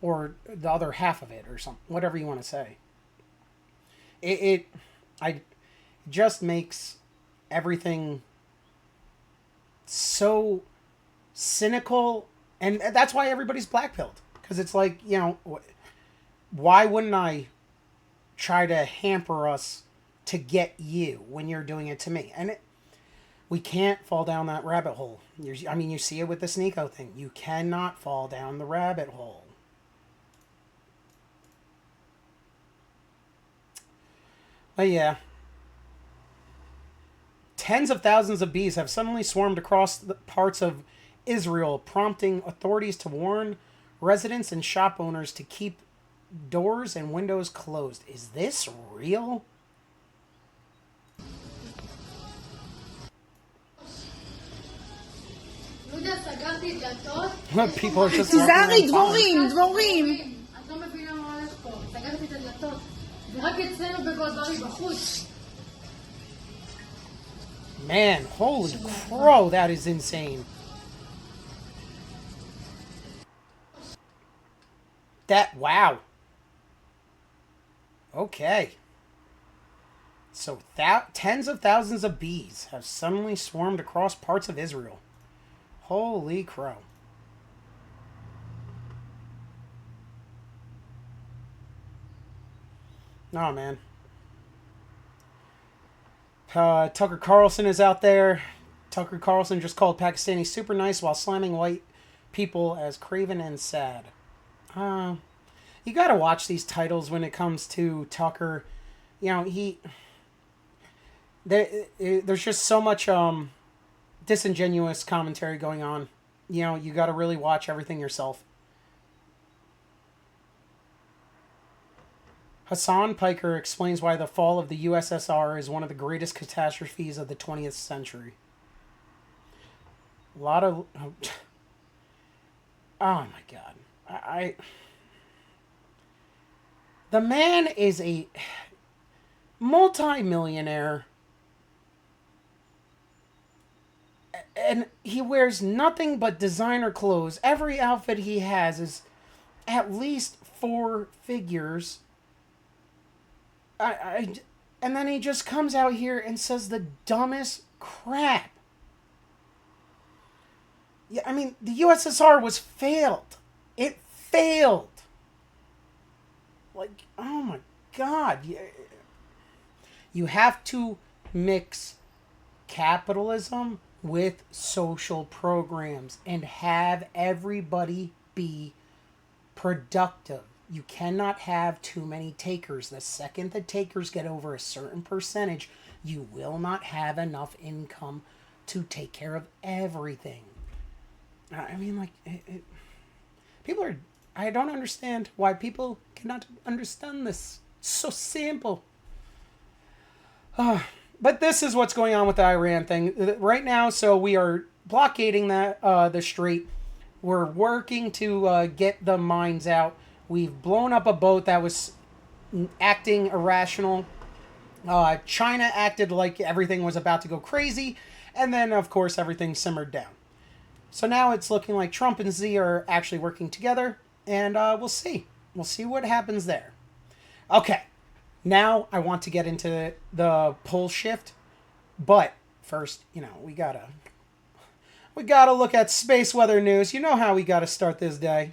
Or the other half of it or something. Whatever you want to say. It just makes everything so cynical. And that's why everybody's blackpilled. Because it's like, you know, why wouldn't I try to hamper us to get you when you're doing it to me? And we can't fall down that rabbit hole. I mean, you see it with the Sneeko thing. You cannot fall down the rabbit hole. But yeah. Tens of thousands of bees have suddenly swarmed across the parts of Israel, prompting authorities to warn residents and shop owners to keep doors and windows closed. Is this real? People are just תיזהרי, דבורים. את לא מבינה מה הולך פה. סגרתי את הדלתות. ורק אצלנו בגולדרי בחוץ. Man, holy crow, that is insane. Wow. Okay. So tens of thousands of bees have suddenly swarmed across parts of Israel. Holy crow. Oh, man. Tucker Carlson is out there. Tucker Carlson just called Pakistani super nice while slamming white people as craven and sad. You gotta watch these titles when it comes to Tucker. You know, there's just so much disingenuous commentary going on. You know, you gotta really watch everything yourself. Hassan Piker explains why the fall of the USSR is one of the greatest catastrophes of the 20th century. A lot of... Oh my God. The man is a multi-millionaire, and he wears nothing but designer clothes. Every outfit he has is at least 4 figures. And then he just comes out here and says the dumbest crap. Yeah, I mean, the USSR was failed. It failed. Like, oh my God. You have to mix capitalism with social programs and have everybody be productive. You cannot have too many takers. The second the takers get over a certain percentage, you will not have enough income to take care of everything. I mean, like, people are... I don't understand why people cannot understand this. It's so simple. But this is what's going on with the Iran thing right now. So we are blockading the strait. We're working to get the mines out. We've blown up a boat that was acting irrational. China acted like everything was about to go crazy. And then, of course, everything simmered down. So now it's looking like Trump and Xi are actually working together. And we'll see. We'll see what happens there. Okay. Now I want to get into the pole shift. But first, we gotta look at space weather news. You know how we gotta start this day.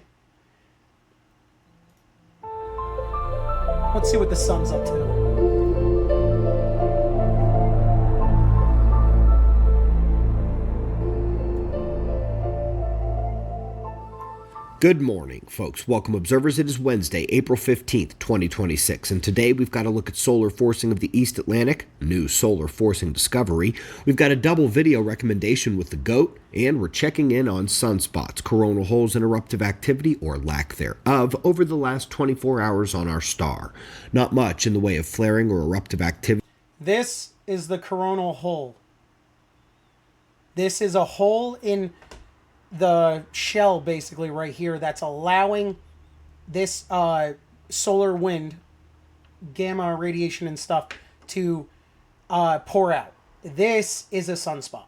Let's see what the sun's up to. Good morning, folks. Welcome, observers. It is Wednesday, April 15th, 2026, and today we've got a look at solar forcing of the East Atlantic, new solar forcing discovery. We've got a double video recommendation with the GOAT, and we're checking in on sunspots, coronal holes, and eruptive activity, or lack thereof, over the last 24 hours on our star. Not much in the way of flaring or eruptive activity. This is the coronal hole. This is a hole in the shell, basically, right here, that's allowing this solar wind, gamma radiation and stuff, to pour out. This is a sunspot.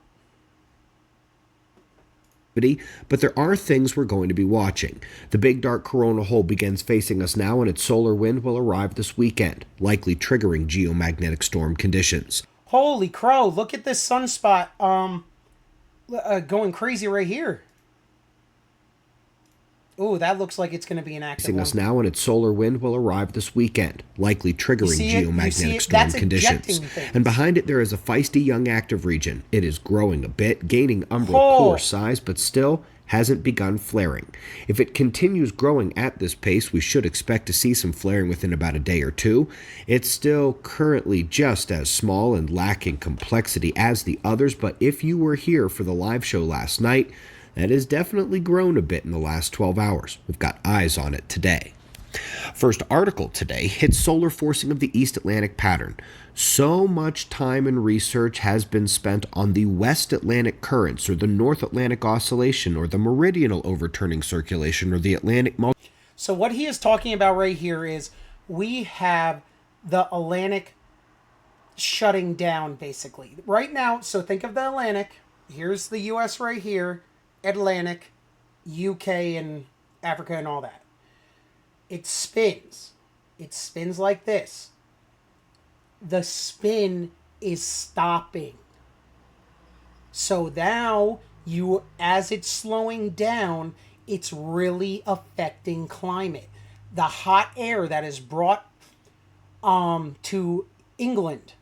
But there are things we're going to be watching. The big dark coronal hole begins facing us now, and its solar wind will arrive this weekend, likely triggering geomagnetic storm conditions. Holy crow, look at this sunspot going crazy right here. Ooh, that looks like it's going to be an active one. Us now, and its solar wind will arrive this weekend, likely triggering geomagnetic storm conditions. And behind it, there is a feisty young active region. It is growing a bit, gaining umbral core size, but still hasn't begun flaring. If it continues growing at this pace, we should expect to see some flaring within about a day or two. It's still currently just as small and lacking complexity as the others, but if you were here for the live show last night, that has definitely grown a bit in the last 12 hours. We've got eyes on it today. First article today hits solar forcing of the East Atlantic pattern. So much time and research has been spent on the West Atlantic currents, or the North Atlantic oscillation, or the meridional overturning circulation, or the Atlantic... So what he is talking about right here is we have the Atlantic shutting down, basically. Right now, so think of the Atlantic. Here's the U.S. right here. Atlantic, UK, and Africa, and all that. It spins. It spins like this. The spin is stopping. So now, as it's slowing down, it's really affecting climate. The hot air that is brought to England.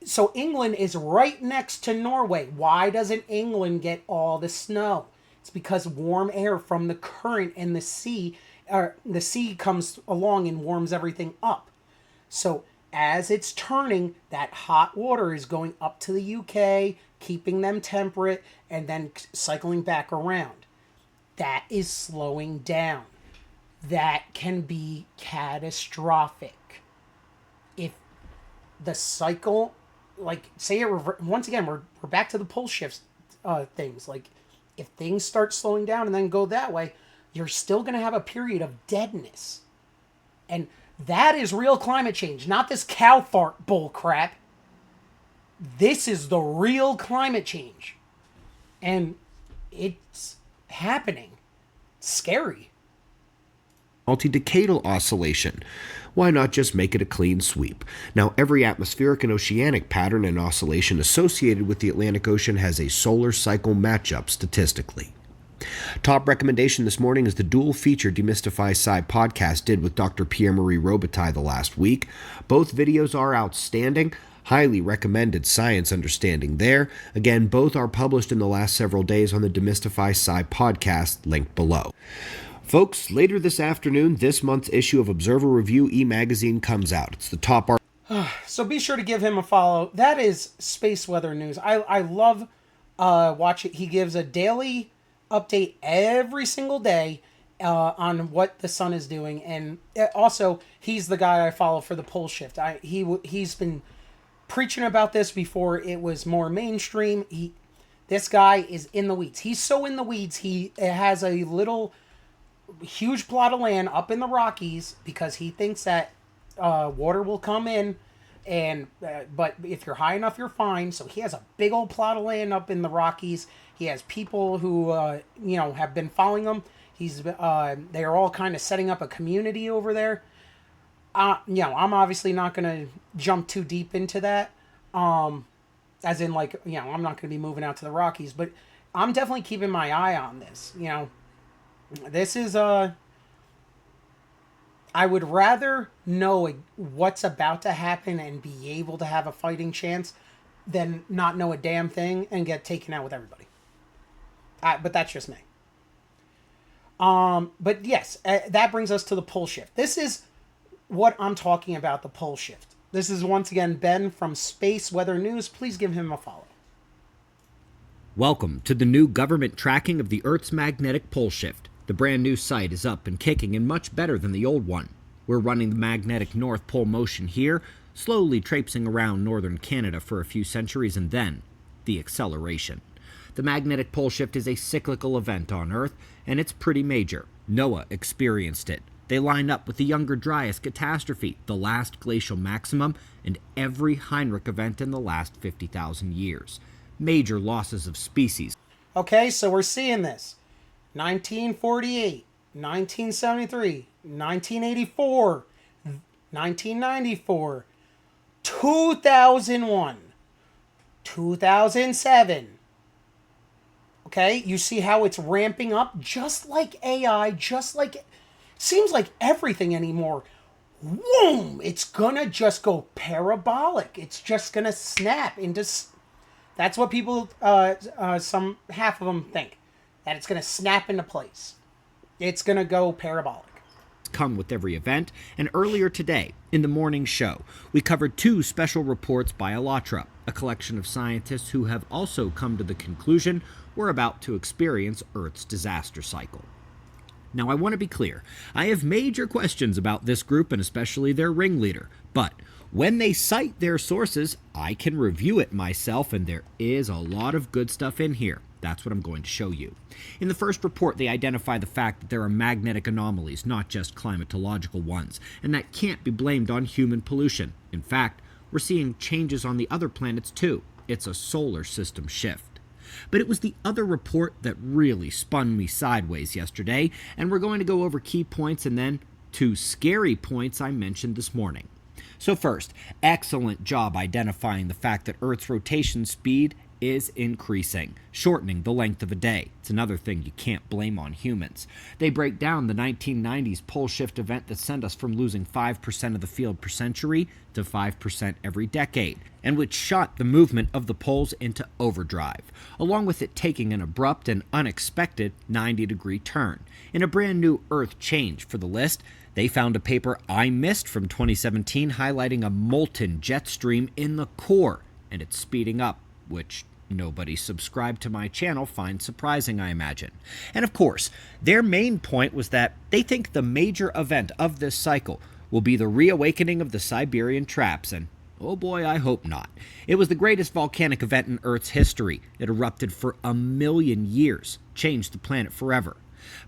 So England is right next to Norway. Why doesn't England get all the snow? It's because warm air from the current and the sea comes along and warms everything up. So as it's turning, that hot water is going up to the UK, keeping them temperate, and then cycling back around. That is slowing down. that can be catastrophic. If the cycle, like, say it once again, we're back to the pole shifts things. Like, if things start slowing down and then go that way, you're still going to have a period of deadness. And that is real climate change, not this cow fart bull crap. This is the real climate change. And it's happening. It's scary. Multi-decadal oscillation. Why not just make it a clean sweep? Now, every atmospheric and oceanic pattern and oscillation associated with the Atlantic Ocean has a solar cycle matchup statistically. Top recommendation this morning is the dual feature Demystify Sci podcast did with Dr. Pierre-Marie Robitaille the last week. Both videos are outstanding. Highly recommended science understanding there. Again, both are published in the last several days on the Demystify Sci podcast, linked below. Folks, later this afternoon, this month's issue of Observer Review e-magazine comes out. It's the top art. So be sure to give him a follow. That is space weather news. I love watching. He gives a daily update every single day on what the sun is doing, and also he's the guy I follow for the pole shift. He's been preaching about this before it was more mainstream. This guy is in the weeds. He's so in the weeds. He has a huge plot of land up in the Rockies because he thinks that water will come in, and but if you're high enough, you're fine. So he has a big old plot of land up in the Rockies. He has people who have been following him. They are all kind of setting up a community over there. I'm obviously not going to jump too deep into that. As in, like, I'm not going to be moving out to the Rockies, but I'm definitely keeping my eye on this. This is I would rather know what's about to happen and be able to have a fighting chance than not know a damn thing and get taken out with everybody. But that's just me. But yes, that brings us to the pole shift. This is what I'm talking about, the pole shift. This is once again Ben from Space Weather News. Please give him a follow. Welcome to the new government tracking of the Earth's magnetic pole shift. The brand new site is up and kicking and much better than the old one. We're running the magnetic North Pole motion here, slowly traipsing around northern Canada for a few centuries, and then the acceleration. The magnetic pole shift is a cyclical event on Earth, and it's pretty major. NOAA experienced it. They line up with the Younger Dryas catastrophe, the last glacial maximum, and every Heinrich event in the last 50,000 years. Major losses of species. Okay, so we're seeing this. 1948, 1973, 1984, 1994, 2001, 2007. Okay, you see how it's ramping up? Just like AI, seems like everything anymore. Whoom! It's gonna just go parabolic. It's just gonna snap into... That's what people, half of them think. That it's gonna snap into place. It's gonna go parabolic. Come with every event, and earlier today, in the morning show, we covered 2 special reports by ALLATRA, a collection of scientists who have also come to the conclusion we're about to experience Earth's disaster cycle. Now, I want to be clear. I have major questions about this group and especially their ringleader, but when they cite their sources, I can review it myself, and there is a lot of good stuff in here. That's what I'm going to show you. In the first report, they identify the fact that there are magnetic anomalies, not just climatological ones, and that can't be blamed on human pollution. In fact, we're seeing changes on the other planets too. It's a solar system shift. But it was the other report that really spun me sideways yesterday, and we're going to go over key points and then 2 scary points I mentioned this morning. So first, excellent job identifying the fact that Earth's rotation speed is increasing, shortening the length of a day. It's another thing you can't blame on humans. They break down the 1990s pole shift event that sent us from losing 5% of the field per century to 5% every decade, and which shot the movement of the poles into overdrive, along with it taking an abrupt and unexpected 90-degree turn. In a brand new Earth change for the list, they found a paper I missed from 2017 highlighting a molten jet stream in the core, and it's speeding up, which nobody subscribed to my channel finds surprising, I imagine. And of course, their main point was that they think the major event of this cycle will be the reawakening of the Siberian traps, and oh boy, I hope not. It was the greatest volcanic event in Earth's history. It erupted for 1,000,000 years, changed the planet forever.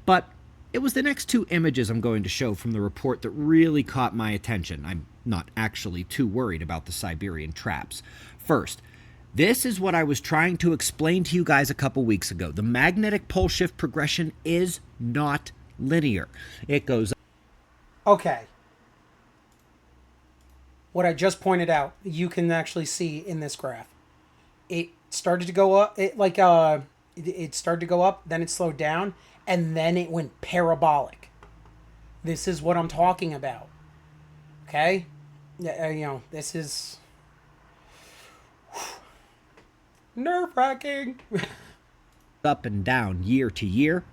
But it was the next two images I'm going to show from the report that really caught my attention. I'm not actually too worried about the Siberian traps. First, this is what I was trying to explain to you guys a couple weeks ago. The magnetic pole shift progression is not linear. It goes up. Okay. What I just pointed out, you can actually see in this graph. It started to go up, it started to go up, then it slowed down, and then it went parabolic. This is what I'm talking about. Okay? This is nerve-wracking. Up and down year to year,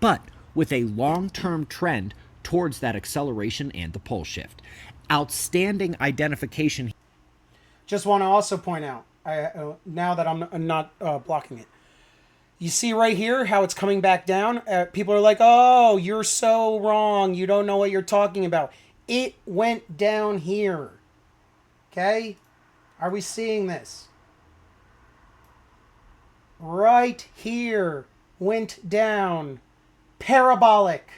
but with a long-term trend towards that acceleration and the pole shift. Outstanding identification. Just want to also point out, now that I'm not blocking it, you see right here how it's coming back down? People are like, oh, you're so wrong. You don't know what you're talking about. It went down here. Okay? Are we seeing this? Right here. Went down. Parabolic.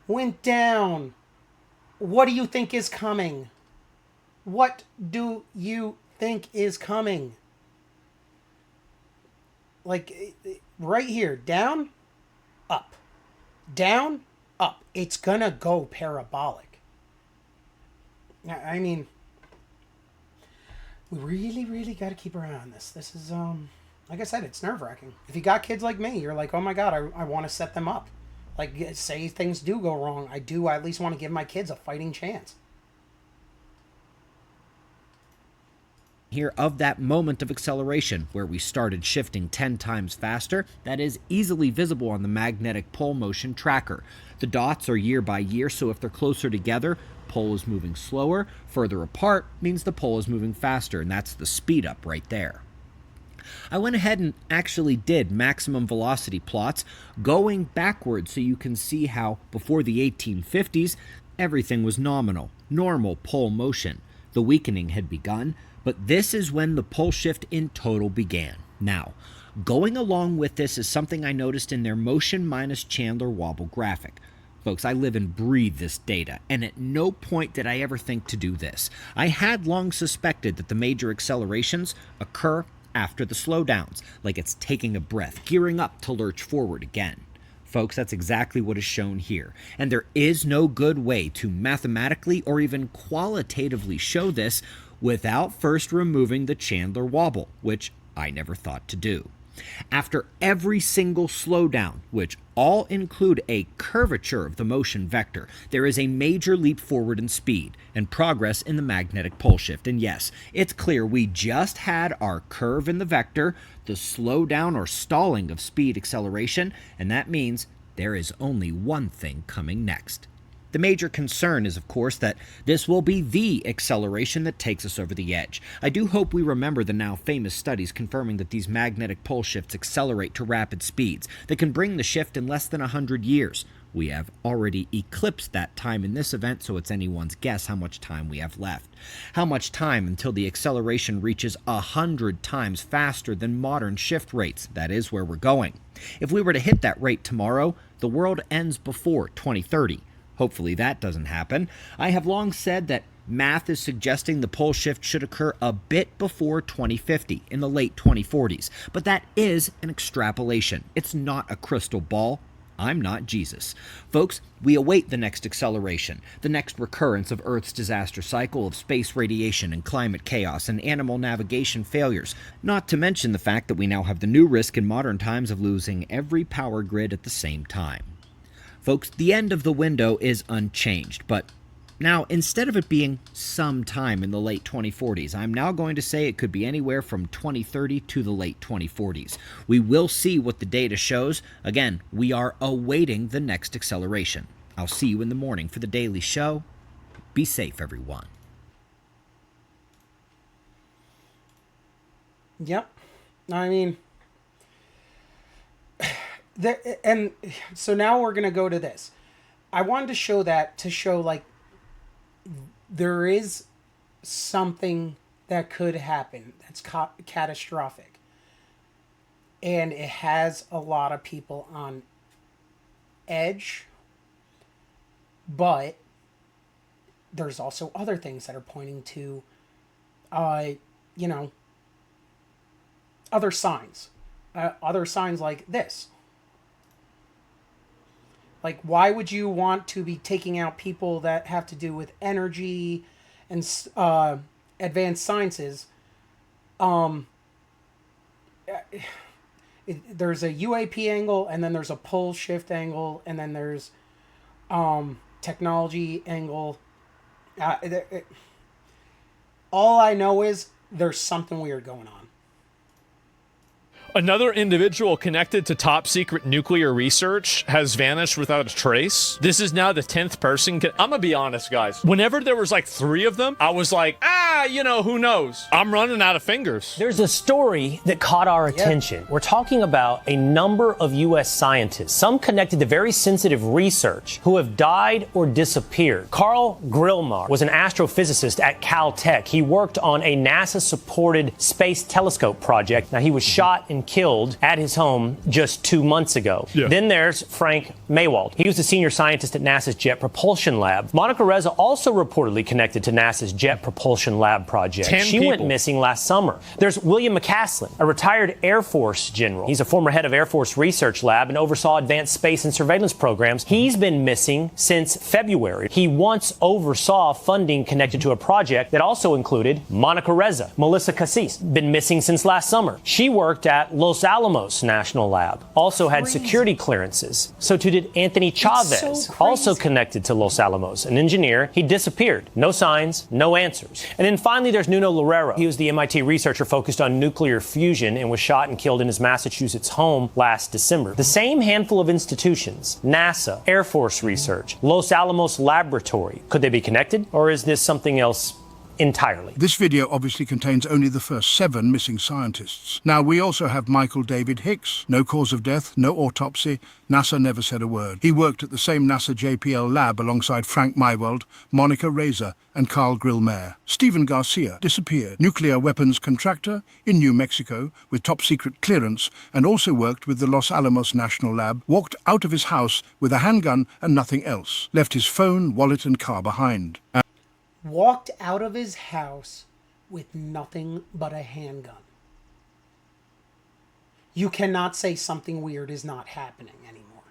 Went down. What do you think is coming? What do you think is coming? Like, right here. Down, up. Down, up. It's gonna go parabolic. I mean, we really, really got to keep our eye on this. This is, like I said, it's nerve-wracking. If you got kids like me, you're like, oh my God, I want to set them up. Like, say things do go wrong. I at least want to give my kids a fighting chance. Here of that moment of acceleration where we started shifting 10 times faster, that is easily visible on the magnetic pole motion tracker. The dots are year by year, so if they're closer together, pole is moving slower. Further apart means the pole is moving faster, and that's the speed up right there. I went ahead and actually did maximum velocity plots going backwards so you can see how before the 1850s, everything was nominal, normal pole motion. The weakening had begun, but this is when the pole shift in total began. Now, going along with this is something I noticed in their motion minus Chandler wobble graphic. Folks, I live and breathe this data, and at no point did I ever think to do this. I had long suspected that the major accelerations occur after the slowdowns, like it's taking a breath, gearing up to lurch forward again. Folks, that's exactly what is shown here, and there is no good way to mathematically or even qualitatively show this without first removing the Chandler wobble, which I never thought to do. After every single slowdown, which all include a curvature of the motion vector, there is a major leap forward in speed and progress in the magnetic pole shift. And yes, it's clear we just had our curve in the vector, the slowdown or stalling of speed acceleration, and that means there is only one thing coming next. The major concern is, of course, that this will be the acceleration that takes us over the edge. I do hope we remember the now famous studies confirming that these magnetic pole shifts accelerate to rapid speeds that can bring the shift in less than 100 years. We have already eclipsed that time in this event, so it's anyone's guess how much time we have left. How much time until the acceleration reaches 100 times faster than modern shift rates? That is where we're going. If we were to hit that rate tomorrow, the world ends before 2030. Hopefully that doesn't happen. I have long said that math is suggesting the pole shift should occur a bit before 2050, in the late 2040s. But that is an extrapolation. It's not a crystal ball. I'm not Jesus. Folks, we await the next acceleration, the next recurrence of Earth's disaster cycle of space radiation and climate chaos and animal navigation failures, not to mention the fact that we now have the new risk in modern times of losing every power grid at the same time. Folks, the end of the window is unchanged, but now instead of it being sometime in the late 2040s, I'm now going to say it could be anywhere from 2030 to the late 2040s. We will see what the data shows. Again, we are awaiting the next acceleration. I'll see you in the morning for the daily show. Be safe, everyone. Yep. I mean, and so now we're gonna go to this. I wanted to show that to show like there is something that could happen that's catastrophic, and it has a lot of people on edge, but there's also other things that are pointing to you know, other signs like this. Like, why would you want to be taking out people that have to do with energy and advanced sciences? There's a UAP angle, and then there's a pole shift angle, and then there's technology angle. All I know is there's something weird going on. Another individual connected to top secret nuclear research has vanished without a trace. This is now the 10th person. I'm gonna be honest, guys. Whenever there was like 3 of them, I was like, you know, who knows? I'm running out of fingers. There's a story that caught our attention. We're talking about a number of U.S. scientists, some connected to very sensitive research, who have died or disappeared. Carl Grillmar was an astrophysicist at Caltech. He worked on a NASA-supported space telescope project. Now, he was shot and killed at his home just 2 months ago. Then there's Frank Maywald. He was a senior scientist at NASA's Jet Propulsion Lab. Monica Reza also reportedly connected to NASA's Jet Propulsion Lab project. 10 she people. went missing last summer. There's William McCaslin, a retired Air Force general. He's a former head of Air Force Research Lab and oversaw advanced space and surveillance programs. He's been missing since February. He once oversaw funding connected to a project that also included Monica Reza. Melissa Cassis, been missing since last summer. She worked at Los Alamos National Lab, also had security clearances. So too did Anthony Chavez, also connected to Los Alamos, an engineer. He disappeared. No signs, no answers. And then finally, there's Nuno Loureiro. He was the MIT researcher focused on nuclear fusion and was shot and killed in his Massachusetts home last December. The same handful of institutions, NASA, Air Force Research, Los Alamos Laboratory, could they be connected, or is this something else entirely? This video obviously contains only the first 7 missing scientists. Now, we also have Michael David Hicks. No cause of death, no autopsy. NASA never said a word. He worked at the same NASA JPL lab alongside Frank Maywald, Monica Reza, and Carl Grillmar. Stephen Garcia disappeared. Nuclear weapons contractor in New Mexico with top secret clearance, and also worked with the Los Alamos National Lab, walked out of his house with a handgun and nothing else. Left his phone, wallet, and car behind. Walked out of his house with nothing but a handgun. You cannot say something weird is not happening anymore.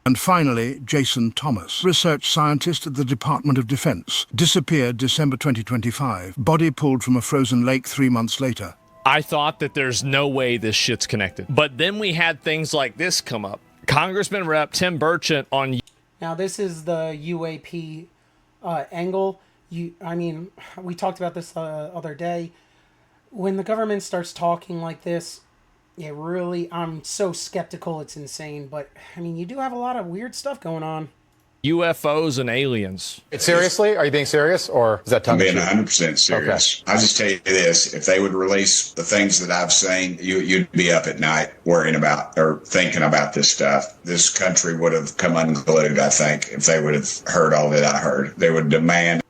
And finally, Jason Thomas, research scientist at the Department of Defense, disappeared December 2025. Body pulled from a frozen lake 3 months later. I thought that there's no way this shit's connected. But then we had things like this come up. Congressman Rep. Tim Burchett on... Now, this is the UAP angle. I mean, we talked about this the other day. When the government starts talking like this, I'm so skeptical, it's insane. But, I mean, you do have a lot of weird stuff going on. UFOs and aliens. Seriously? Are you being serious, or is that tongue? I'm being 100% serious. Okay. I'll just tell you this. If they would release the things that I've seen, you'd be up at night worrying about or thinking about this stuff. This country would have come unglued, I think, if they would have heard all that I heard. They would demand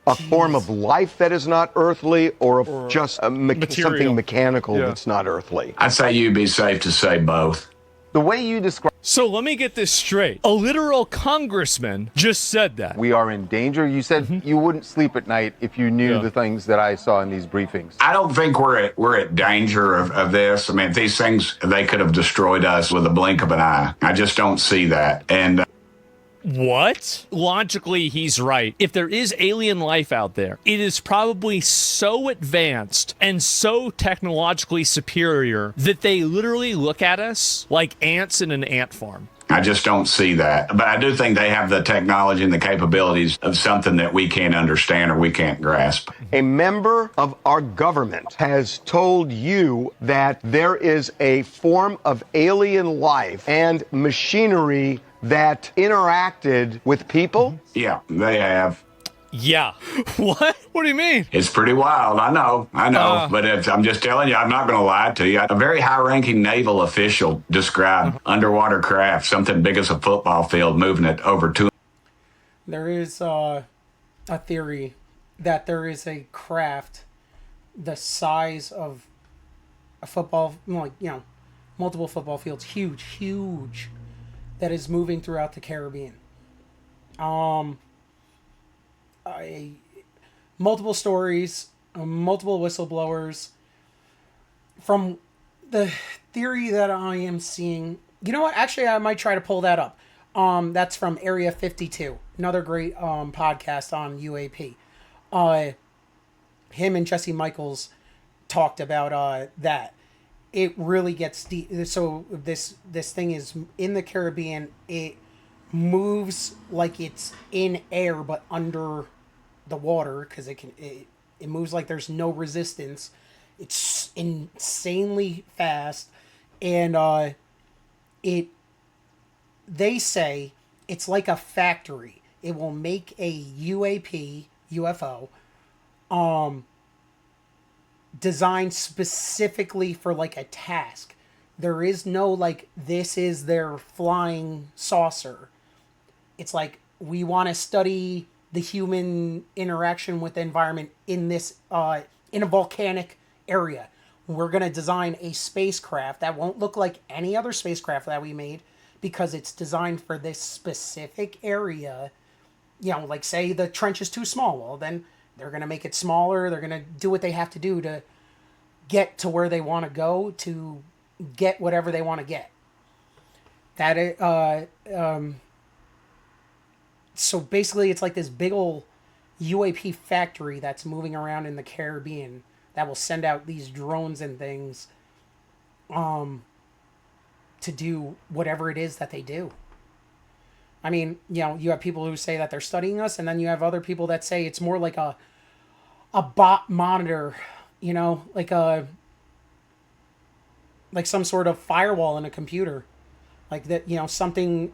a form of life that is not earthly, or just something mechanical that's not earthly. I'd say you'd be safe to say both. The way you describe... So let me get this straight. A literal congressman just said that. We are in danger. You said you wouldn't sleep at night if you knew the things that I saw in these briefings. I don't think we're at danger of this. I mean, these things, they could have destroyed us with a blink of an eye. I just don't see that. And... What? Logically, he's right. If there is alien life out there, it is probably so advanced and so technologically superior that they literally look at us like ants in an ant farm. I just don't see that. But I do think they have the technology and the capabilities of something that we can't understand or we can't grasp. A member of our government has told you that there is a form of alien life and machinery that interacted with people? Yeah, they have. Yeah. What? What do you mean? It's pretty wild. I know. But I'm just telling you, I'm not going to lie to you. A very high-ranking naval official described underwater craft, something big as a football field, moving it over 2. There is a theory that there is a craft the size of a football, multiple football fields, huge, that is moving throughout the Caribbean. Multiple stories, multiple whistleblowers. From the theory that I am seeing, you know what? Actually, I might try to pull that up. That's from Area 52, another great podcast on UAP. Him and Jesse Michaels talked about that. It really gets deep. So this thing is in the Caribbean. It moves like it's in air but under the water because it moves like there's no resistance. It's insanely fast, and they say it's like a factory. It will make a UFO designed specifically for like a task. There is no like this is their flying saucer. It's like we want to study the human interaction with the environment in this in a volcanic area. We're going to design a spacecraft that won't look like any other spacecraft that we made because it's designed for this specific area. Like say the trench is too small. Well, then they're going to make it smaller. They're going to do what they have to do to get to where they want to go to get whatever they want to get. So basically it's like this big old UAP factory that's moving around in the Caribbean that will send out these drones and things to do whatever it is that they do. I mean, you have people who say that they're studying us, and then you have other people that say it's more like a bot monitor, like some sort of firewall in a computer. Like that, something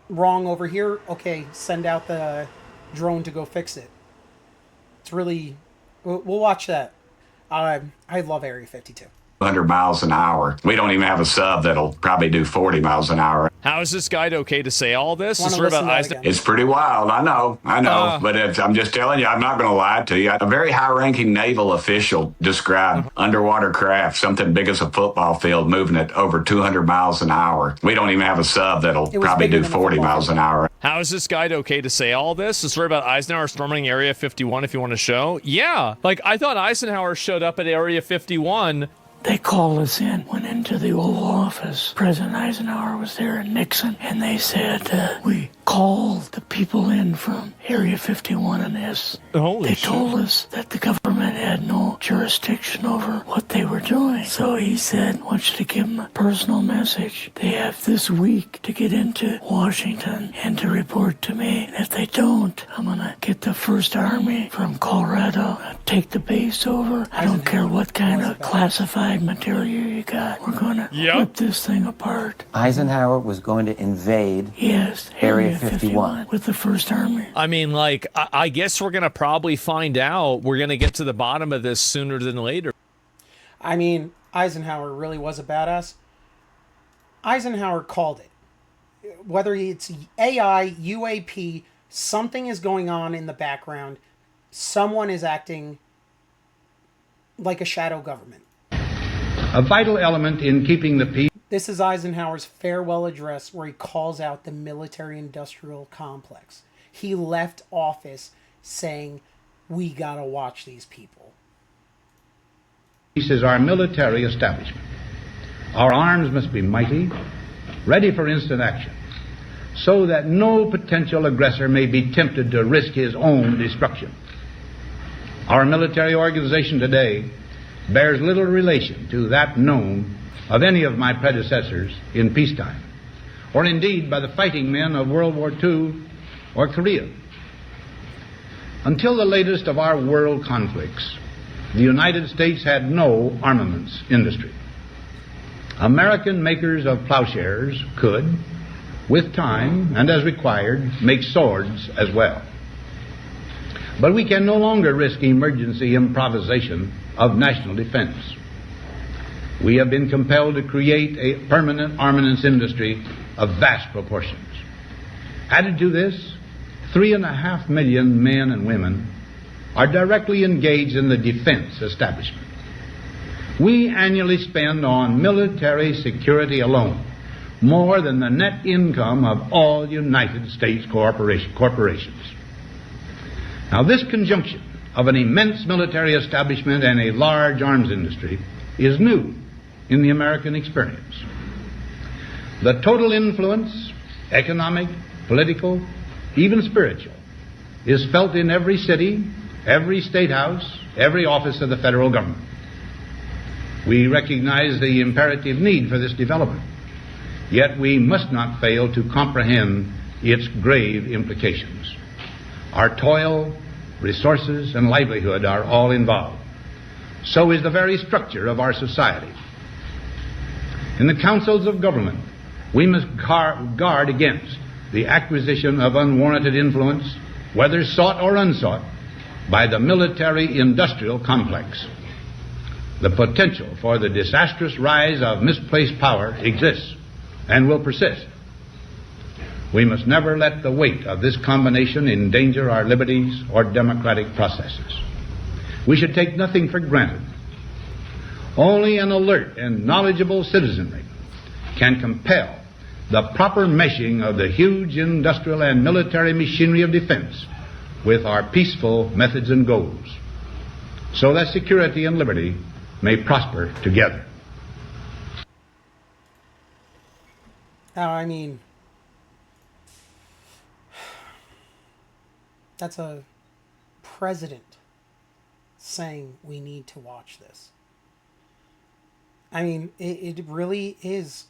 wrong over here. Okay, send out the drone to go fix it. It's really, we'll watch that. I love Area 52. 100 miles an hour. We don't even have a sub that'll probably do 40 miles an hour. How is this guide okay to say all this? It's pretty wild. I know. But I'm just telling you, I'm not going to lie to you. A very high-ranking naval official described underwater craft, something big as a football field, moving it over 200 miles an hour. We don't even have a sub that'll probably do 40 miles an hour. How is this guide okay to say all this? The story about Eisenhower storming Area 51, if you want to show. Yeah. I thought Eisenhower showed up at Area 51. They called us in, went into the Oval Office. President Eisenhower was there and Nixon, and they said, we called the people in from Area 51 and this. They told us that the government had no jurisdiction over what they were doing. So he said, I want you to give them a personal message. They have this week to get into Washington and to report to me. And if they don't, I'm going to get the 1st Army from Colorado, take the base over. I don't care what kind of classified material you got. We're going to rip this thing apart. Eisenhower was going to invade Area 51 with the 1st Army. I mean, I guess we're going to probably find out. We're going to get to the bottom of this sooner than later. I mean, Eisenhower really was a badass. Eisenhower called it. Whether it's AI, UAP, something is going on in the background. Someone is acting like a shadow government. A vital element in keeping the peace. This is Eisenhower's farewell address where he calls out the military-industrial complex. He left office saying, we gotta watch these people. Peace is our military establishment. Our arms must be mighty, ready for instant action, so that no potential aggressor may be tempted to risk his own destruction. Our military organization today bears little relation to that known of any of my predecessors in peacetime, or indeed by the fighting men of World War II or Korea. Until the latest of our world conflicts, the United States had no armaments industry. American makers of plowshares could, with time and as required, make swords as well. But we can no longer risk emergency improvisation of national defense. We have been compelled to create a permanent armaments industry of vast proportions. Added to this, 3.5 million men and women are directly engaged in the defense establishment. We annually spend on military security alone more than the net income of all United States corporations. Now, this conjunction of an immense military establishment and a large arms industry is new in the American experience. The total influence, economic, political, even spiritual, is felt in every city, every state house, every office of the federal government. We recognize the imperative need for this development, yet we must not fail to comprehend its grave implications. Our toil, resources, and livelihood are all involved. So is the very structure of our society. In the councils of government, we must guard against the acquisition of unwarranted influence, whether sought or unsought, by the military-industrial complex. The potential for the disastrous rise of misplaced power exists and will persist. We must never let the weight of this combination endanger our liberties or democratic processes. We should take nothing for granted. Only an alert and knowledgeable citizenry can compel the proper meshing of the huge industrial and military machinery of defense with our peaceful methods and goals, so that security and liberty may prosper together. Now, I mean, that's a president saying we need to watch this. I mean, it really is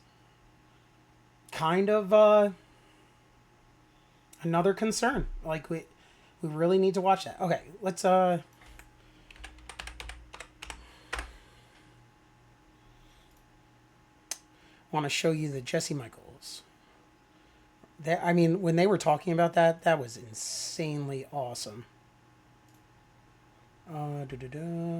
kind of another concern. Like, we really need to watch that. Okay, let's want to show you the Jesse Michaels. That, I mean, when they were talking about that, that was insanely awesome. Videos.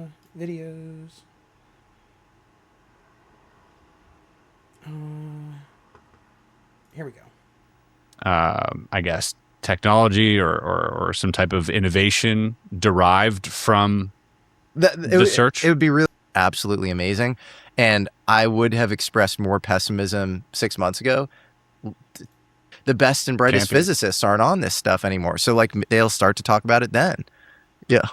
Here we go. I guess technology or some type of innovation derived from the search. It would be really absolutely amazing. And I would have expressed more pessimism 6 months ago. The best and brightest physicists aren't on this stuff anymore. So, like, they'll start to talk about it then. Yeah.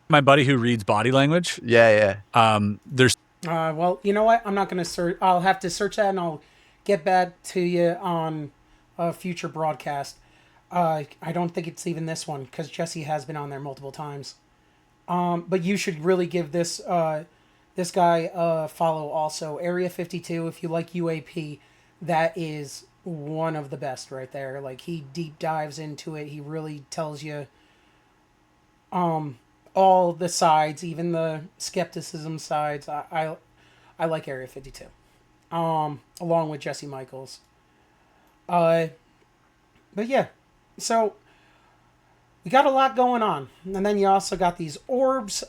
My buddy who reads body language. Yeah. There's. Well, you know what? I'm not going to search. I'll have to search that, and I'll get back to you on a future broadcast. I don't think it's even this one, because Jesse has been on there multiple times. But you should really give this this guy a follow also. Area 52, if you like UAP, that is one of the best right there. Like, he deep dives into it. He really tells you all the sides, even the skepticism sides. I like Area 52. Along with Jesse Michaels. But yeah, so we got a lot going on. And then you also got these orbs.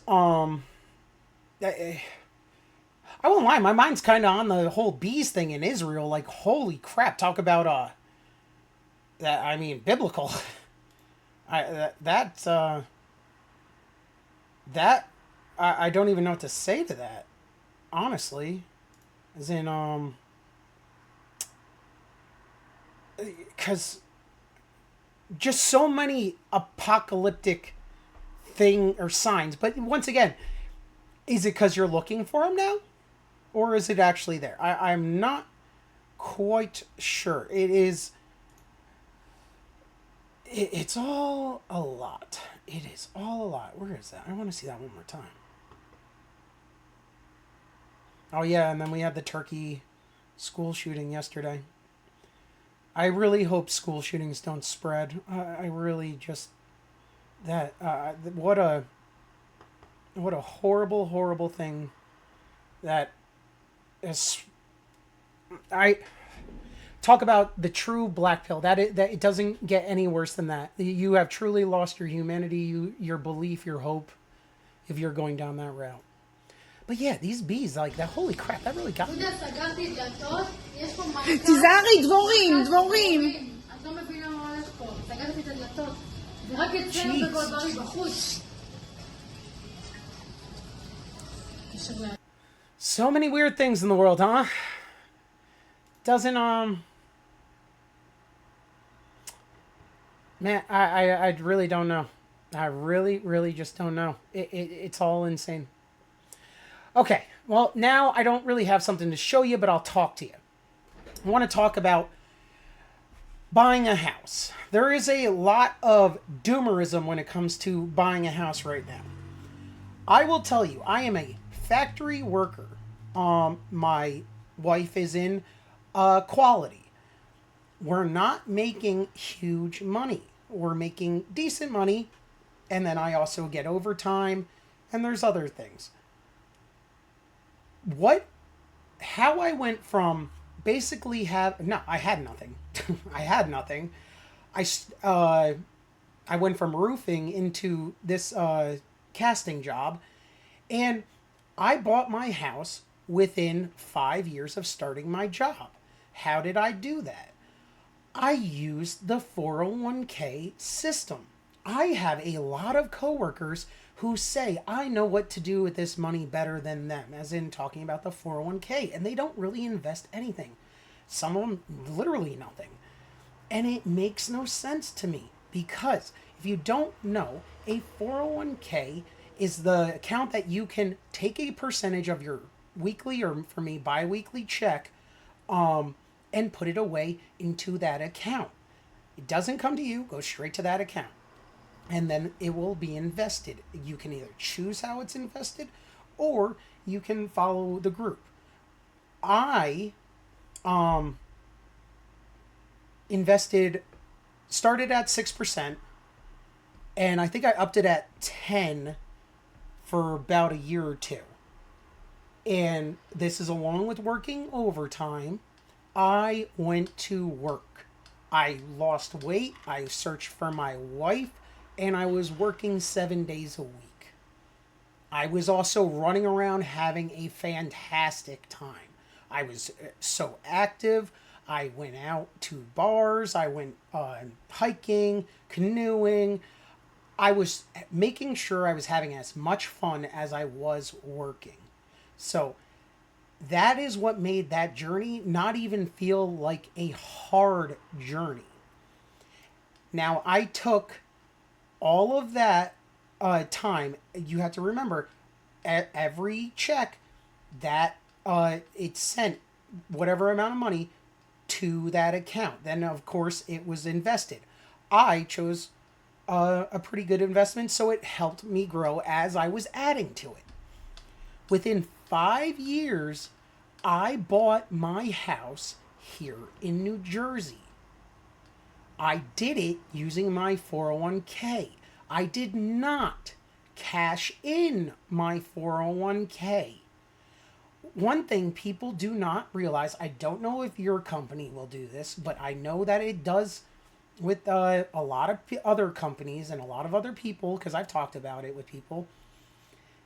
I won't lie, my mind's kind of on the whole bees thing in Israel. Like, holy crap, talk about that, I mean, biblical. I don't even know what to say to that, honestly. As in, because just so many apocalyptic thing or signs. But once again, is it because you're looking for them now? Or is it actually there? I'm not quite sure. It's all a lot. It is all a lot. Where is that? I want to see that one more time. Oh, yeah, and then we had the Turkey school shooting yesterday. I really hope school shootings don't spread. I really just... What a horrible, horrible thing that is... talk about the true black pill. That it doesn't get any worse than that. You have truly lost your humanity, your belief, your hope, if you're going down that route. But yeah, these bees, like that. Holy crap, that really got me. תיזהרי, דבורים, דבורים. את לא מבינה מה הולך פה. סגרתי את הדלתות. זה רק אצלנו בכל בריא בחוץ. So many weird things in the world, huh? Doesn't man, I really don't know. I really just don't know. It's all insane. Okay, well, now I don't really have something to show you, but I'll talk to you. I want to talk about buying a house. There is a lot of doomerism when it comes to buying a house right now. I will tell you, I am a factory worker. My wife is in quality. We're not making huge money. We're making decent money, and then I also get overtime, and there's other things. How I went from basically I had nothing. I had nothing. I went from roofing into this casting job, and I bought my house within 5 years of starting my job. How did I do that? I used the 401k system. I have a lot of coworkers who say, I know what to do with this money better than them, as in talking about the 401k, and they don't really invest anything. Some of them, literally nothing. And it makes no sense to me, because if you don't know, a 401k is the account that you can take a percentage of your weekly, or for me, bi-weekly check, and put it away into that account. It doesn't come to you, goes straight to that account. And then it will be invested. You can either choose how it's invested, or you can follow the group. I started at 6%, and I think I upped it at 10 for about a year or two. And this is along with working overtime. I went to work. I lost weight. I searched for my wife. And I was working 7 days a week. I was also running around having a fantastic time. I was so active. I went out to bars. I went hiking, canoeing. I was making sure I was having as much fun as I was working. So that is what made that journey not even feel like a hard journey. Now, I took all of that time. You have to remember, every check that it sent whatever amount of money to that account. Then, of course, it was invested. I chose a pretty good investment, so it helped me grow as I was adding to it. Within 5 years, I bought my house here in New Jersey. I did it using my 401k. I did not cash in my 401k. One thing people do not realize, I don't know if your company will do this, but I know that it does with a lot of other companies and a lot of other people, because I've talked about it with people.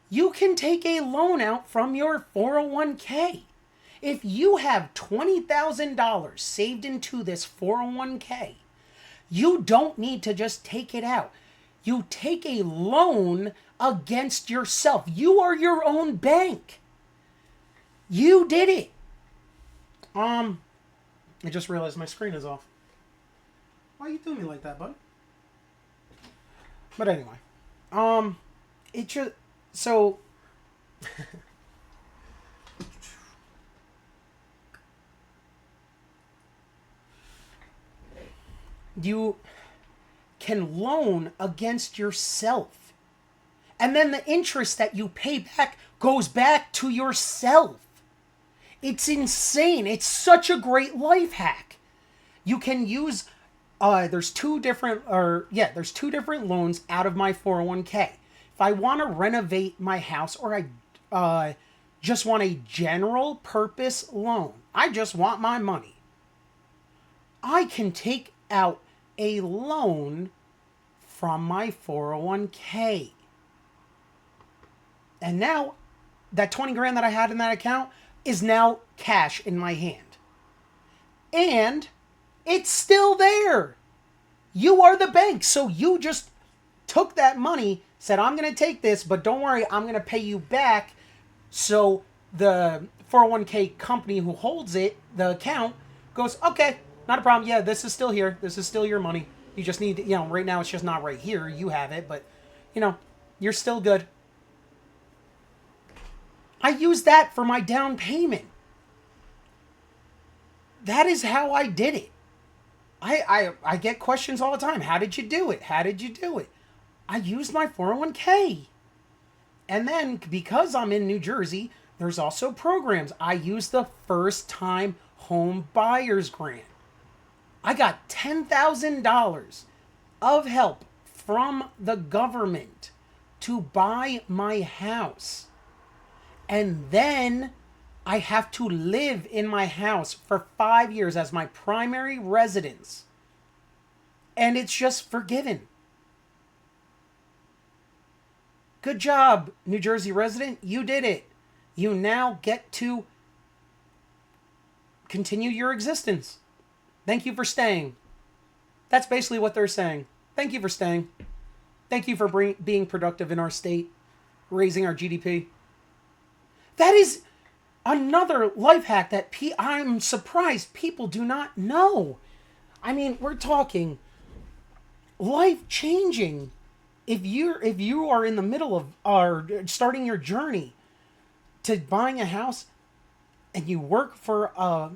You can take a loan out from your 401k. If you have $20,000 saved into this 401k, you don't need to just take it out. You take a loan against yourself. You are your own bank. You did it. I just realized my screen is off. Why you doing me like that, bud? But anyway, it just so. You can loan against yourself. And then the interest that you pay back goes back to yourself. It's insane. It's such a great life hack. You can use there's two different loans out of my 401k. If I want to renovate my house, or I just want a general purpose loan, I just want my money, I can take out a loan from my 401k. And now that 20 grand that I had in that account is now cash in my hand. And it's still there. You are the bank. So you just took that money, said, I'm going to take this, but don't worry, I'm going to pay you back. So the 401k company who holds it, the account, goes, okay, not a problem. Yeah, this is still here. This is still your money. You just need to, right now it's just not right here. You have it, but, you're still good. I use that for my down payment. That is how I did it. I get questions all the time. How did you do it? How did you do it? I used my 401k. And then, because I'm in New Jersey, there's also programs. I used the first time home buyers grant. I got $10,000 of help from the government to buy my house. And then I have to live in my house for 5 years as my primary residence. And it's just forgiven. Good job, New Jersey resident. You did it. You now get to continue your existence. Thank you for staying. That's basically what they're saying. Thank you for staying. Thank you for being productive in our state, raising our GDP. That is another life hack that I'm surprised people do not know. I mean, we're talking life-changing. If you are in the middle of or starting your journey to buying a house and you work for a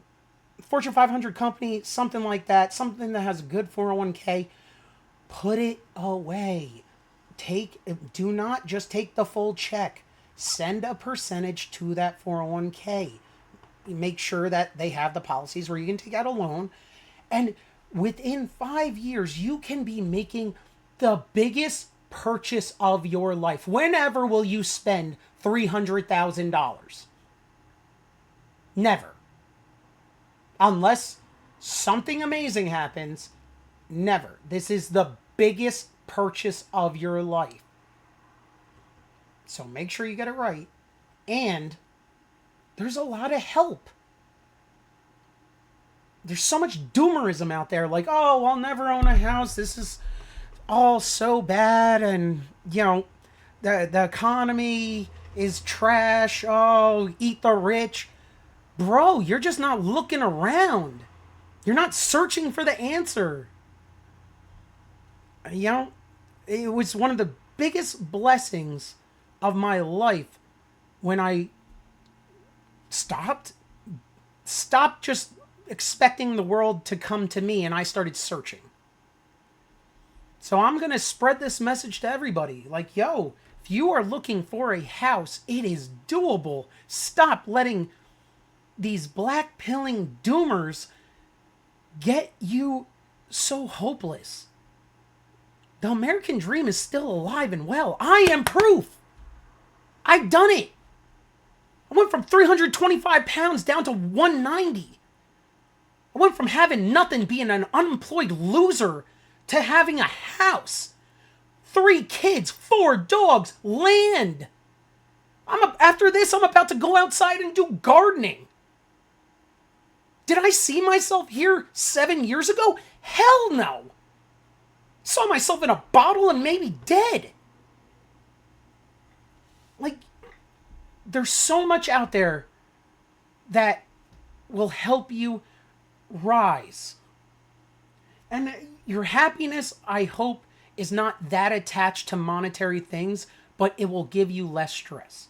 Fortune 500 company, something like that, something that has a good 401k, put it away. Do not just take the full check. Send a percentage to that 401k. Make sure that they have the policies where you can take out a loan. And within 5 years, you can be making the biggest purchase of your life. Whenever will you spend $300,000? Never. Unless something amazing happens, never. This is the biggest purchase of your life. So make sure you get it right. And there's a lot of help. There's so much doomerism out there. Like, oh, I'll never own a house. This is all so bad. And, the economy is trash. Oh, eat the rich. Bro, you're just not looking around. You're not searching for the answer. It was one of the biggest blessings of my life when I stopped just expecting the world to come to me and I started searching. So I'm going to spread this message to everybody. Like, if you are looking for a house, it is doable. Stop letting these black-pilling doomers get you so hopeless. The American dream is still alive and well. I am proof. I've done it. I went from 325 pounds down to 190. I went from having nothing, being an unemployed loser, to having a house, 3 kids, 4 dogs, land. After this, I'm about to go outside and do gardening. Did I see myself here 7 years ago? Hell no. Saw myself in a bottle and maybe dead. Like, there's so much out there that will help you rise. And your happiness, I hope, is not that attached to monetary things, but it will give you less stress.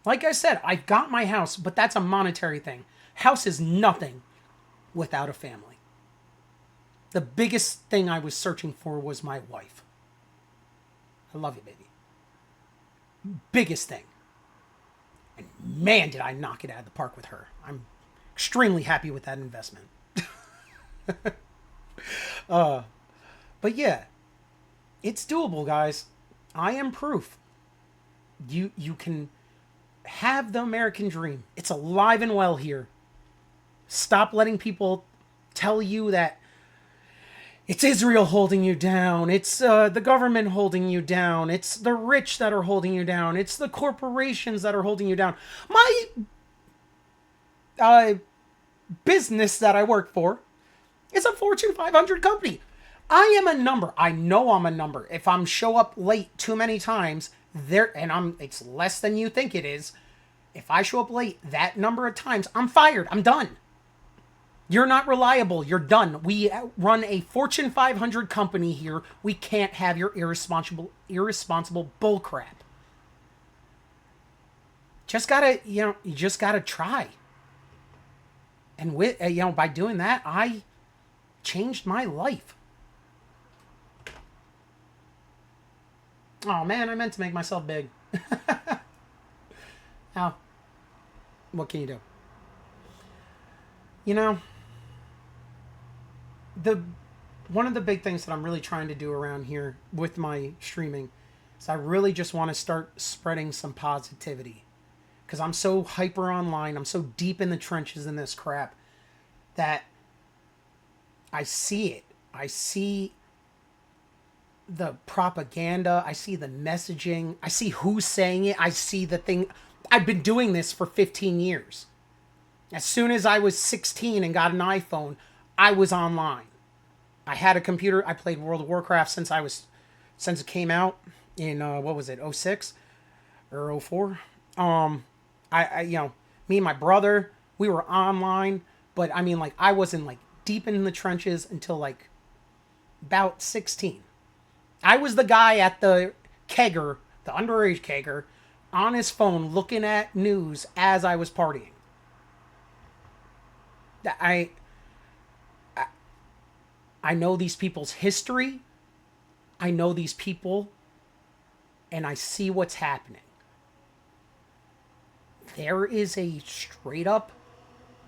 Like I said, I've got my house, but that's a monetary thing. House is nothing without a family. The biggest thing I was searching for was my wife. I love you, baby. Biggest thing. And man, did I knock it out of the park with her. I'm extremely happy with that investment. But yeah, it's doable, guys. I am proof. You can have the American dream. It's alive and well here. Stop letting people tell you that it's Israel holding you down. It's the government holding you down. It's the rich that are holding you down. It's the corporations that are holding you down. My business that I work for is a Fortune 500 company. I am a number. I know I'm a number. If I'm show up late too many times, it's less than you think it is. If I show up late that number of times, I'm fired. I'm done. You're not reliable. You're done. We run a Fortune 500 company here. We can't have your irresponsible bullcrap. You just gotta try. And by doing that, I changed my life. Oh man, I meant to make myself big. Now, what can you do? One of the big things that I'm really trying to do around here with my streaming is I really just want to start spreading some positivity. Because I'm so hyper online, I'm so deep in the trenches in this crap that I see it. I see the propaganda. I see the messaging. I see who's saying it. I see the thing. I've been doing this for 15 years. As soon as I was 16 and got an iPhone, I was online. I had a computer. I played World of Warcraft since it came out in what was it, 06 or 04. Me and my brother, we were online, but I mean, like, I wasn't like deep in the trenches until like about 16. I was the guy at the kegger, the underage kegger, on his phone looking at news as I was partying. I know these people's history. I know these people, and I see what's happening. There is a straight up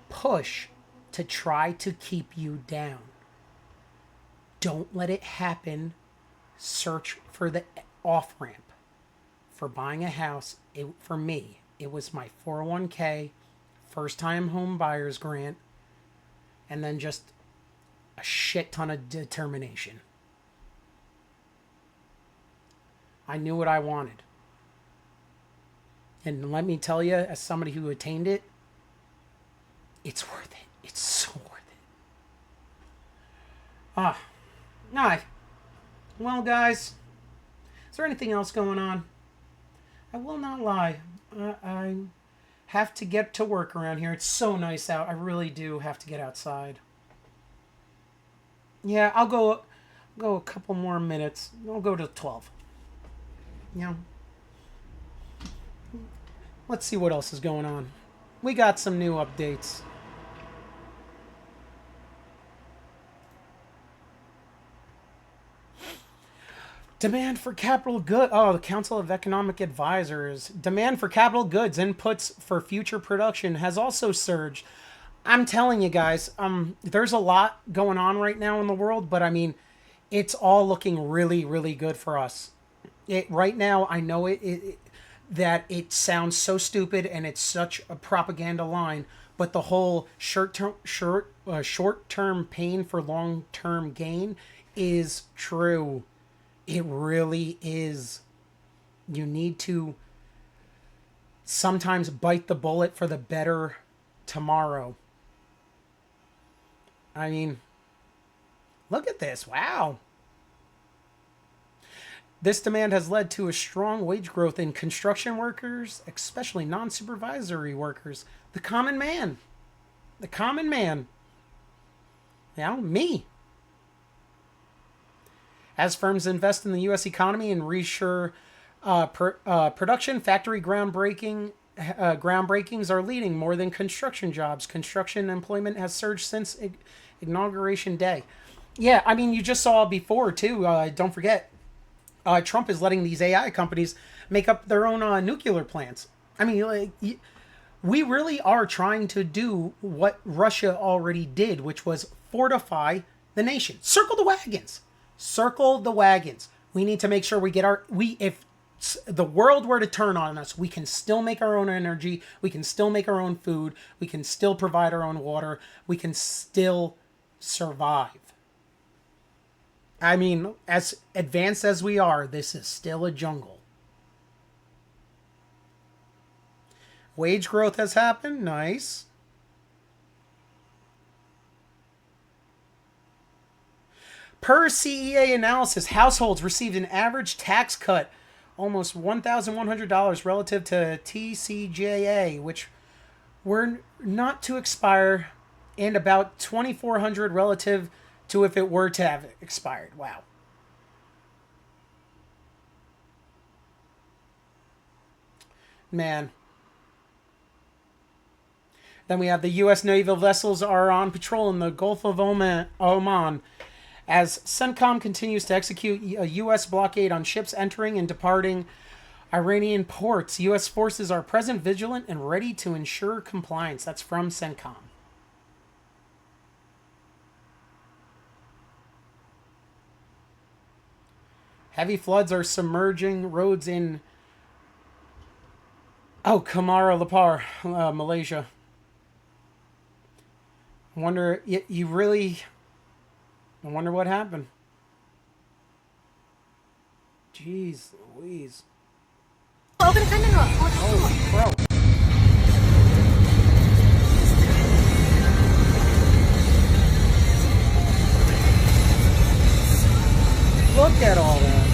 push to try to keep you down. Don't let it happen. Search for the off-ramp for buying a house. For me, it was my 401k, first-time home buyer's grant, and then just a shit ton of determination. I knew what I wanted. And let me tell you, as somebody who attained it, it's worth it. It's so worth it. No. Well, guys, is there anything else going on? I will not lie. I have to get to work around here. It's so nice out. I really do have to get outside. Yeah, I'll go a couple more minutes. I'll go to 12. Let's see what else is going on. We got some new updates. Demand for capital good. Oh, the Council of Economic Advisors. Demand for capital goods inputs for future production has also surged. I'm telling you guys, there's a lot going on right now in the world, but I mean, it's all looking really, really good for us. Right now, I know that it sounds so stupid and it's such a propaganda line, but the whole short-term pain for long-term gain is true. It really is. You need to sometimes bite the bullet for the better tomorrow. I mean, look at this. Wow. This demand has led to a strong wage growth in construction workers, especially non-supervisory workers. The common man. The common man. Me. As firms invest in the U.S. economy and reshore production, factory groundbreakings are leading more than construction jobs. Construction employment has surged since inauguration day. Yeah, I mean, you just saw before, too. Don't forget, Trump is letting these AI companies make up their own nuclear plants. I mean, we really are trying to do what Russia already did, which was fortify the nation. Circle the wagons. Circle the wagons. We need to make sure we get if the world were to turn on us, we can still make our own energy. We can still make our own food. We can still provide our own water. We can still survive. I mean, as advanced as we are, this is still a jungle. Wage growth has happened. Nice. Per CEA analysis, households received an average tax cut almost $1,100 relative to TCJA, which were not to expire, and about $2,400 relative to if it were to have expired. Wow. Man. Then we have the U.S. naval vessels are on patrol in the Gulf of Oman as CENTCOM continues to execute a U.S. blockade on ships entering and departing Iranian ports. U.S. forces are present, vigilant, and ready to ensure compliance. That's from CENTCOM. Heavy floods are submerging roads in Kamara Lapar, Malaysia. I wonder what happened. Jeez Louise. Oh, bro. Look at all that.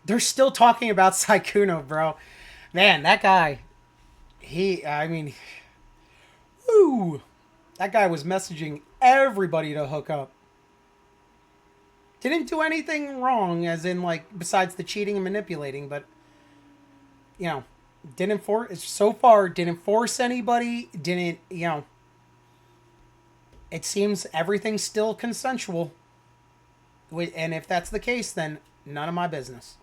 They're still talking about Sykkuno, bro. Man, that guy, woo! That guy was messaging everybody to hook up. Didn't do anything wrong, as in, like, besides the cheating and manipulating, but, you know, didn't force anybody, it seems everything's still consensual. And if that's the case, then none of my business.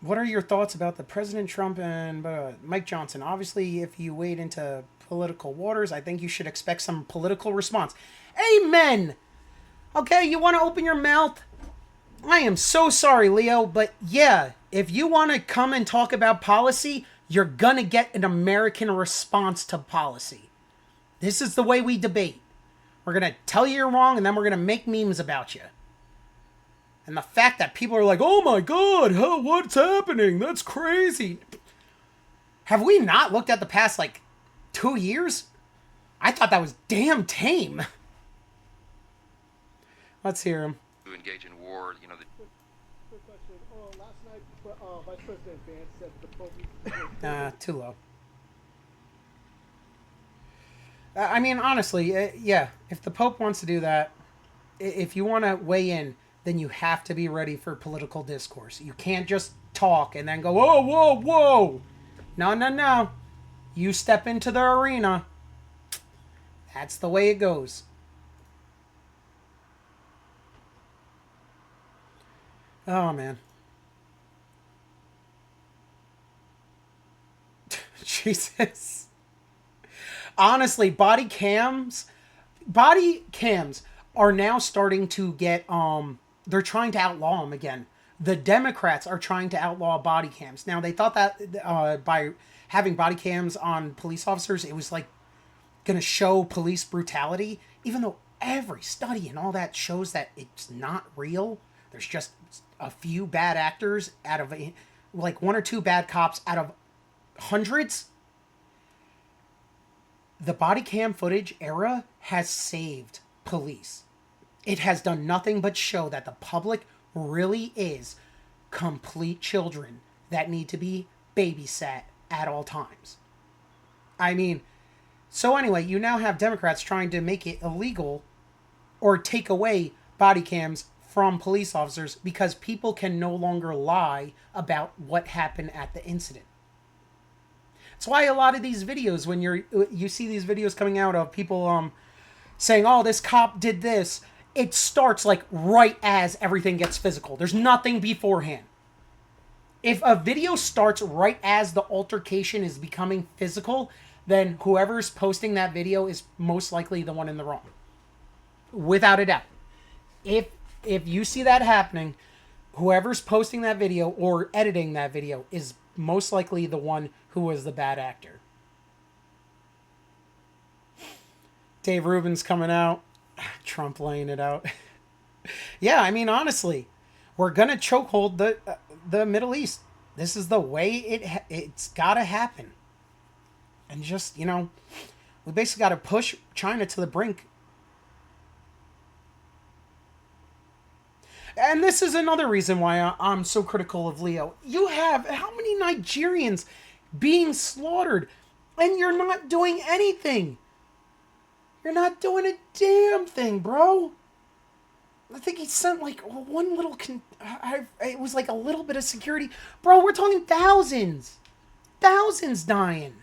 What are your thoughts about the President Trump and Mike Johnson? Obviously, if you wade into political waters, I think you should expect some political response. Amen! Okay, you want to open your mouth? I am so sorry, Leo, but yeah, if you want to come and talk about policy, you're gonna get an American response to policy. This is the way we debate. We're gonna tell you you're wrong, and then we're gonna make memes about you. And the fact that people are like, oh my god, what's happening? That's crazy. Have we not looked at the past, 2 years? I thought that was damn tame. Let's hear him. To engage in war, last night, Vice President Vance said the Pope... Too low. I mean, honestly, yeah, if the Pope wants to do that, if you want to weigh in, then you have to be ready for political discourse. You can't just talk and then go, whoa, whoa, whoa. No. You step into the arena. That's the way it goes. Oh, man. Jesus. Honestly, body cams are now starting to get, they're trying to outlaw them again. The Democrats are trying to outlaw body cams. Now, they thought that by having body cams on police officers, it was going to show police brutality, even though every study and all that shows that it's not real. There's just a few bad actors out of, one or two bad cops out of hundreds. The body cam footage era has saved police. It has done nothing but show that the public really is complete children that need to be babysat at all times. I mean, so anyway, you now have Democrats trying to make it illegal or take away body cams from police officers because people can no longer lie about what happened at the incident. That's why a lot of these videos, when you see these videos coming out of people saying, oh, this cop did this, it starts like right as everything gets physical. There's nothing beforehand. If a video starts right as the altercation is becoming physical, then whoever's posting that video is most likely the one in the wrong. Without a doubt. If you see that happening, whoever's posting that video or editing that video is most likely the one who was the bad actor. Dave Rubin's coming out. Trump laying it out. Yeah, I mean, honestly, we're going to chokehold the Middle East. This is the way it's got to happen. And just, you know, we basically got to push China to the brink. And this is another reason why I'm so critical of Leo. You have how many Nigerians being slaughtered, and you're not doing anything. You're not doing a damn thing, bro. I think he sent like one little... it was like a little bit of security. Bro, we're talking thousands. Thousands dying.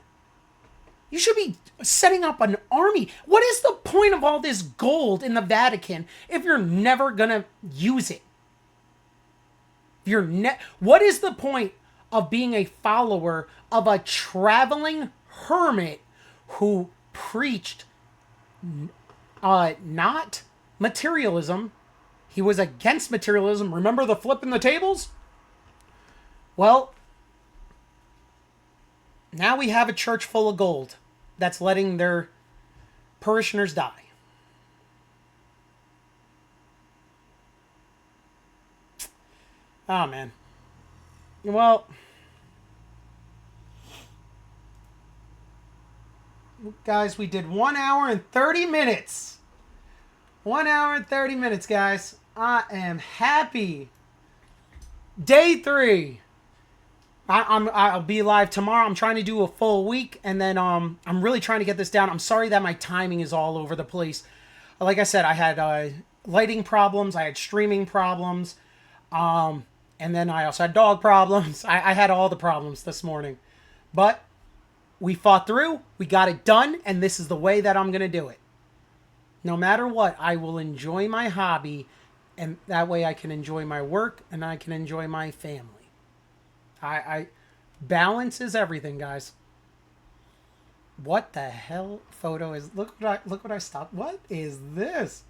You should be setting up an army. What is the point of all this gold in the Vatican if you're never going to use it? What is the point of being a follower of a traveling hermit who preached not materialism? He was against materialism. Remember the flip in the tables? Well, now we have a church full of gold that's letting their parishioners die. Oh, man. Well, guys, we did 1 hour and 30 minutes. 1 hour and 30 minutes, guys. I am happy. Day 3. I'll be live tomorrow. I'm trying to do a full week, and then I'm really trying to get this down. I'm sorry that my timing is all over the place. Like I said, I had lighting problems. I had streaming problems. And then I also had dog problems. I had all the problems this morning. But we fought through. We got it done, and this is the way that I'm going to do it. No matter what, I will enjoy my hobby, and that way I can enjoy my work, and I can enjoy my family. I balance is everything, guys. What the hell photo is... Look what I stopped. What is this?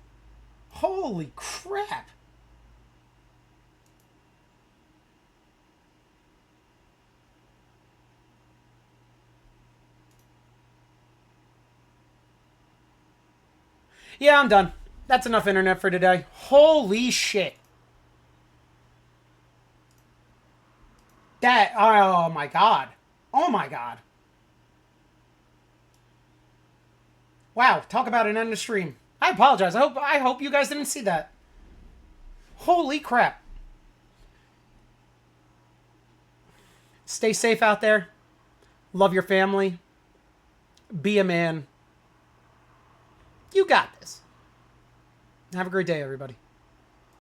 Holy crap. Yeah, I'm done. That's enough internet for today. Holy shit. Oh my god. Oh my god. Wow, talk about an end of stream. I apologize. I hope you guys didn't see that. Holy crap. Stay safe out there. Love your family. Be a man. You got this. Have a great day, everybody.